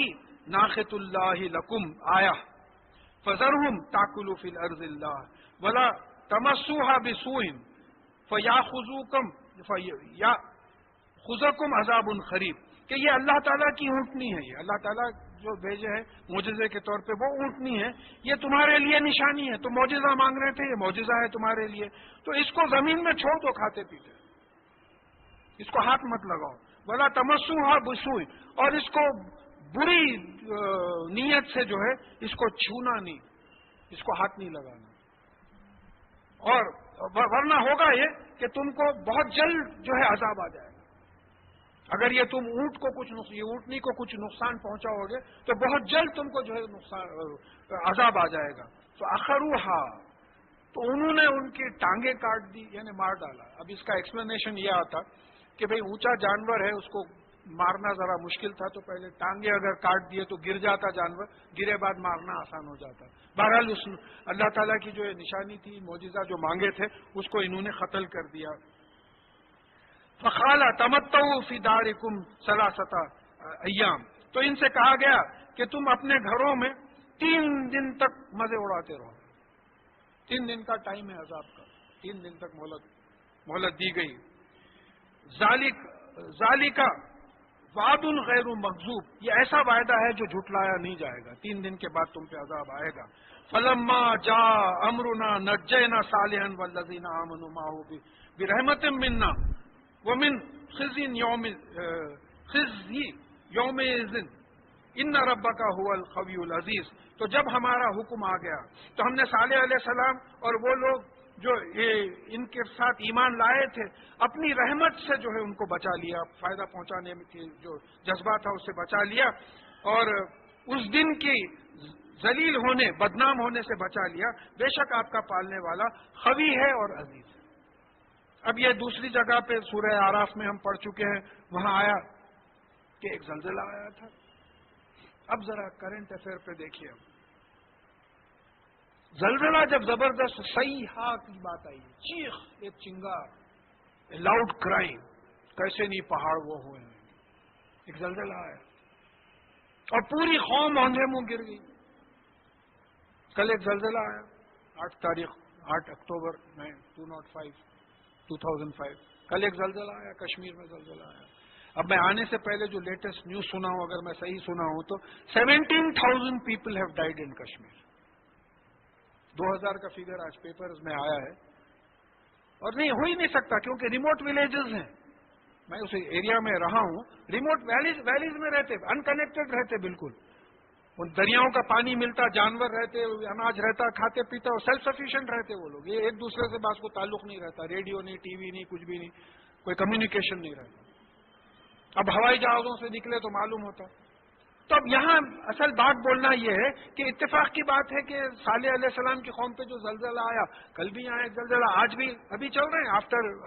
ناقۃ اللہ لکم آیہ فذرہم تاکلوا فی الارض اللہ ولا تمسوها بسوء فیاخذوکم یاخذکم عذاب قریب. کہ یہ اللہ تعالیٰ کی اونٹنی ہے، یہ اللہ تعالیٰ جو بھیجے ہیں معجزے کے طور پہ وہ اونٹنی ہے، یہ تمہارے لیے نشانی ہے. تو معجزہ مانگ رہے تھے، یہ معجزہ ہے تمہارے لیے، تو اس کو زمین میں چھوڑ دو کھاتے پیتے، اس کو ہاتھ مت لگاؤ. ولا تمسوها بسوء، اور اس کو بری نیت سے جو ہے اس کو چھونا نہیں، اس کو ہاتھ نہیں لگانا. اور ورنہ ہوگا یہ کہ تم کو بہت جلد جو ہے عذاب آ جائے گا. اگر یہ تم اونٹ کو کچھ یہ اونٹنی کو کچھ نقصان پہنچاؤ گے تو بہت جلد تم کو جو ہے نقصان عذاب آ جائے گا. تو اخروہا، تو انہوں نے ان کی ٹانگیں کاٹ دی، یعنی مار ڈالا. اب اس کا ایکسپلینیشن یہ آتا کہ بھئی اونچا جانور ہے، اس کو مارنا ذرا مشکل تھا، تو پہلے ٹانگیں اگر کاٹ دیے تو گر جاتا جانور، گرے بعد مارنا آسان ہو جاتا. بہرحال اس اللہ تعالیٰ کی جو نشانی تھی، معجزہ جو مانگے تھے، اس کو انہوں نے قتل کر دیا. فقال تمتعوا فی دارکم ثلاثۃ ایام، تو ان سے کہا گیا کہ تم اپنے گھروں میں 3 دن تک مزے اڑاتے رہو. 3 دن کا ٹائم ہے عذاب کا، 3 دن تک مہلت دی گئی. ذالک وعد غیر مکذوب، یہ ایسا وعدہ ہے جو جھٹلایا نہیں جائے گا. 3 دن کے بعد تم پہ عذاب آئے گا. فلما جاء امرنا نجینا صالحا والذین آمنوا معه برحمت منا ومن خزي يومئذ ان ربک هو القوی العزیز. تو جب ہمارا حکم آ گیا تو ہم نے صالح علیہ السلام اور وہ لوگ جو ان کے ساتھ ایمان لائے تھے اپنی رحمت سے جو ہے ان کو بچا لیا، فائدہ پہنچانے کی جو جذبہ تھا اس سے بچا لیا، اور اس دن کی ذلیل ہونے بدنام ہونے سے بچا لیا. بے شک آپ کا پالنے والا قوی ہے اور عزیز ہے. اب یہ دوسری جگہ پہ سورہ اعراف میں ہم پڑھ چکے ہیں، وہاں آیا کہ ایک زلزلہ آیا تھا. اب ذرا کرنٹ افیئر پہ دیکھیے. زلزلہ جب زبردست صیحہ کی بات آئی، چیخ، ایک چنگار، لاؤڈ کرائم، کیسے نہیں پہاڑ وہ ہوئے ہیں. ایک زلزلہ آیا اور پوری قوم آندھے منہ گر گئی. کل ایک زلزلہ آیا 8 اکتوبر 2005. کل ایک زلزلہ آیا، کشمیر میں زلزلہ آیا. اب میں آنے سے پہلے جو لیٹسٹ نیوز سنا ہوں، اگر میں صحیح سنا ہوں تو 17,000 پیپل ہیو ڈائیڈ ان کشمیر. 2000 کا فگر آج پیپرز میں آیا ہے. اور نہیں ہو ہی نہیں سکتا کیونکہ ریموٹ ولیجز ہیں. میں اس ایریا میں رہا ہوں، ریموٹ ویلیز میں رہتے، انکنیکٹڈ رہتے بالکل. ان دریاؤں کا پانی ملتا، جانور رہتے، اناج رہتا، کھاتے پیتا، اور سیلف سفیشینٹ رہتے وہ لوگ. یہ ایک دوسرے سے بات کو تعلق نہیں رہتا، ریڈیو نہیں، ٹی وی نہیں، کچھ بھی نہیں، کوئی کمیونیکیشن نہیں رہتا. اب ہوائی جہازوں سے نکلے تو معلوم ہوتا. تو اب یہاں اصل بات بولنا یہ ہے کہ اتفاق کی بات ہے کہ صالح علیہ السلام کی قوم پہ جو زلزلہ آیا، کل بھی آیا زلزلہ، آج بھی ابھی چل رہے ہیں،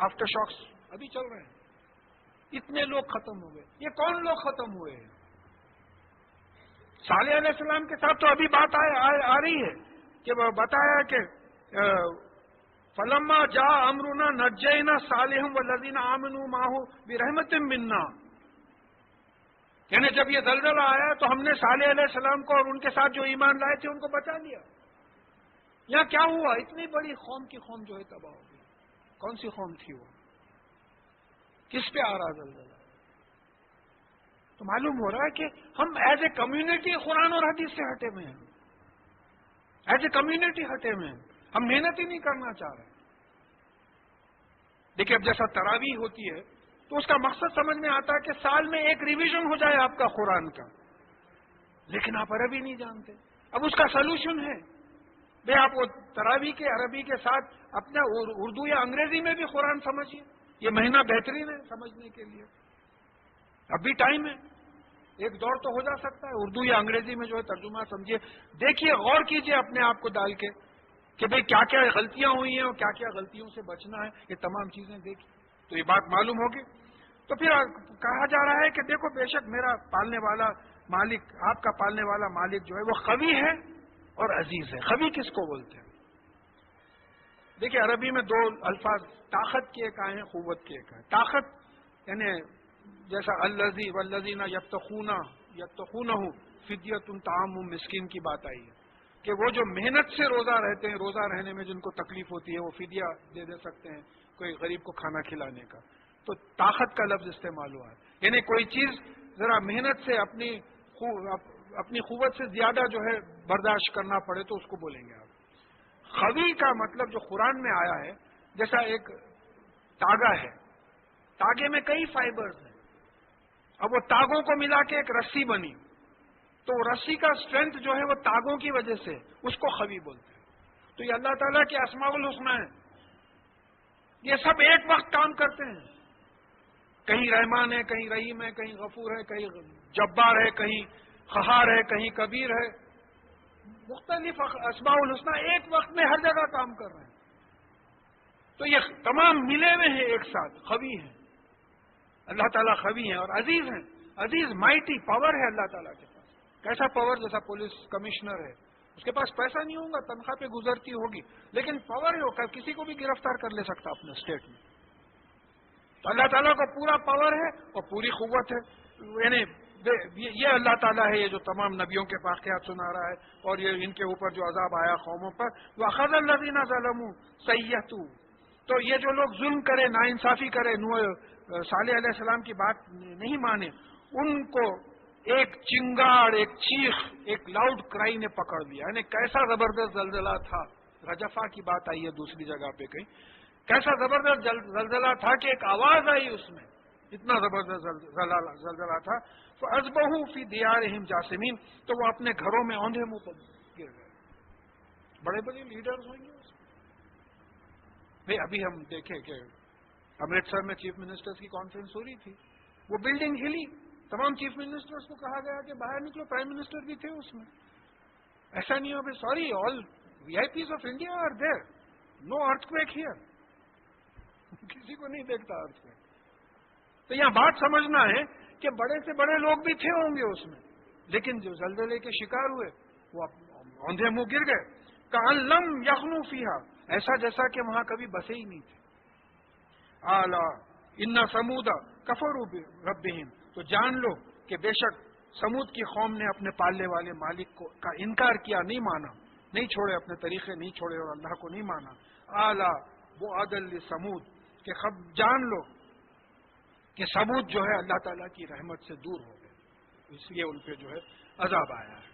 آفٹر شاکس ابھی چل رہے ہیں. اتنے لوگ ختم ہو گئے. یہ کون لوگ ختم ہوئے ہیں؟ صالح علیہ السلام کے ساتھ تو ابھی بات آ رہی ہے کہ وہ بتایا کہ فلما جاء امرنا نجینا صالحا والذین آمنوا معه برحمت منا. یعنی جب یہ زلزلہ آیا تو ہم نے صالح علیہ السلام کو اور ان کے ساتھ جو ایمان لائے تھے ان کو بچا لیا. یہاں کیا ہوا؟ اتنی بڑی قوم کی قوم جو ہے تباہ ہو گئی. کون سی قوم تھی وہ؟ کس پہ آ رہا زلزلہ؟ تو معلوم ہو رہا ہے کہ ہم ایز اے کمیونٹی قرآن اور حدیث سے ہٹے ہوئے ہیں. ایز اے کمیونٹی ہٹے ہوئے ہیں. ہم محنت ہی نہیں کرنا چاہ رہے. دیکھیے اب جیسا تراویح ہوتی ہے تو اس کا مقصد سمجھ میں آتا ہے کہ سال میں ایک ریویژن ہو جائے آپ کا قرآن کا، لیکن آپ عربی نہیں جانتے. اب اس کا سلوشن ہے بھائی آپ وہ تراویح کے عربی کے ساتھ اپنا اردو یا انگریزی میں بھی قرآن سمجھیے. یہ مہینہ بہترین ہے سمجھنے کے لیے. اب بھی ٹائم ہے، ایک دور تو ہو جا سکتا ہے اردو یا انگریزی میں جو ہے ترجمہ سمجھیے، دیکھیے، غور کیجیے اپنے آپ کو ڈال کے کہ بھئی کیا کیا غلطیاں ہوئی ہیں اور کیا کیا غلطیوں سے بچنا ہے. یہ تمام چیزیں دیکھیے تو یہ بات معلوم ہوگی. تو پھر کہا جا رہا ہے کہ دیکھو بے شک میرا پالنے والا مالک، آپ کا پالنے والا مالک جو ہے وہ قوی ہے اور عزیز ہے. قوی کس کو بولتے ہیں؟ دیکھیے عربی میں دو الفاظ طاقت کے ایک آئے ہیں، قوت کے ایک آئے. طاقت یعنی جیسا الذی والذین یتقونہ فدیۃ طعام مسکین کی بات آئی ہے کہ وہ جو محنت سے روزہ رہتے ہیں، روزہ رہنے میں جن کو تکلیف ہوتی ہے وہ فدیہ دے سکتے ہیں کوئی غریب کو کھانا کھلانے کا. تو طاقت کا لفظ استعمال ہوا ہے، یعنی کوئی چیز ذرا محنت سے اپنی قوت سے زیادہ جو ہے برداشت کرنا پڑے تو اس کو بولیں گے آپ. قوی کا مطلب جو قرآن میں آیا ہے، جیسا ایک تاگا ہے، تاگے میں کئی فائبرز ہیں، اب وہ تاگوں کو ملا کے ایک رسی بنی، تو رسی کا اسٹرینتھ جو ہے وہ تاگوں کی وجہ سے، اس کو قوی بولتے ہیں. تو یہ اللہ تعالیٰ کے اسماء الحسنی ہیں، یہ سب ایک وقت کام کرتے ہیں. کہیں رحمان ہے، کہیں رحیم ہے، کہیں غفور ہے، کہیں جبار ہے، کہیں قہار ہے، کہیں کبیر ہے. مختلف اسماء الحسنی ایک وقت میں ہر جگہ کام کر رہے ہیں. تو یہ تمام ملے ہوئے ہیں ایک ساتھ، قوی ہیں. اللہ تعالیٰ قوی ہیں اور عزیز ہیں. عزیز مائٹی پاور ہے اللہ تعالیٰ کے پاس. کیسا پاور؟ جیسا پولیس کمشنر ہے، اس کے پاس پیسہ نہیں ہوگا، تنخواہ پہ گزرتی ہوگی، لیکن پاور ہے، وہ کسی کو بھی گرفتار کر لے سکتا اپنے اسٹیٹ میں. تو اللہ تعالیٰ کو پورا پاور ہے اور پوری قوت ہے. یعنی یہ اللہ تعالیٰ ہے، یہ جو تمام نبیوں کے واقعات سنا رہا ہے اور یہ ان کے اوپر جو عذاب آیا قوموں پر. وَأَخَذَ الَّذِينَ ظَلَمُوا سَيِّئَةُ. تو یہ جو لوگ ظلم کرے، ناانصافی کرے، صالح علیہ السلام کی بات نہیں مانے، ان کو ایک چنگاڑ، ایک چیخ، ایک لاؤڈ کرائی نے پکڑ لیا. یعنی کیسا زبردست زلزلہ تھا. رجفہ کی بات آئی ہے دوسری جگہ پہ کہیں. کیسا زبردست زلزلہ تھا کہ ایک آواز آئی اس میں، اتنا زبردست زلزلہ تھا. فَأَصْبَحُوا فِي دِيَارِهِمْ جَاثِمِينَ. تو وہ اپنے گھروں میں اوندھے منہ پر گر گئے. بڑے بڑے لیڈرز ہوں گے اس میں. بھئی ابھی ہم دیکھیں کہ امرتسر میں چیف منسٹرز کی کانفرنس ہو رہی تھی، وہ بلڈنگ ہلی، تمام چیف منسٹرز کو کہا گیا کہ باہر نکلو، پرائم منسٹر بھی تھے اس میں. ایسا نہیں ہو بھائی، sorry all VIPs of India are there, no earthquake here. کسی کو نہیں دیکھتا ارتھ کویک. تو یہاں بات سمجھنا ہے کہ بڑے سے بڑے لوگ بھی تھے ہوں گے اس میں، لیکن جو زلزلے کے شکار ہوئے وہ اوندھے منہ گر گئے. کأن لم یغنوا فیہا، ایسا جیسا کہ وہاں کبھی بسے ہی نہیں تھے. اعلیٰ ان ثمود کفروا بربہم. تو جان لو کہ بے شک سمود کی قوم نے اپنے پالنے والے مالک کا انکار کیا، نہیں مانا، نہیں چھوڑے، اپنے طریقے نہیں چھوڑے اور اللہ کو نہیں مانا. اعلیٰ بعدا لثمود، کہ جان لو کہ سمود جو ہے اللہ تعالیٰ کی رحمت سے دور ہو گئے، اس لیے ان پہ جو ہے عذاب آیا ہے.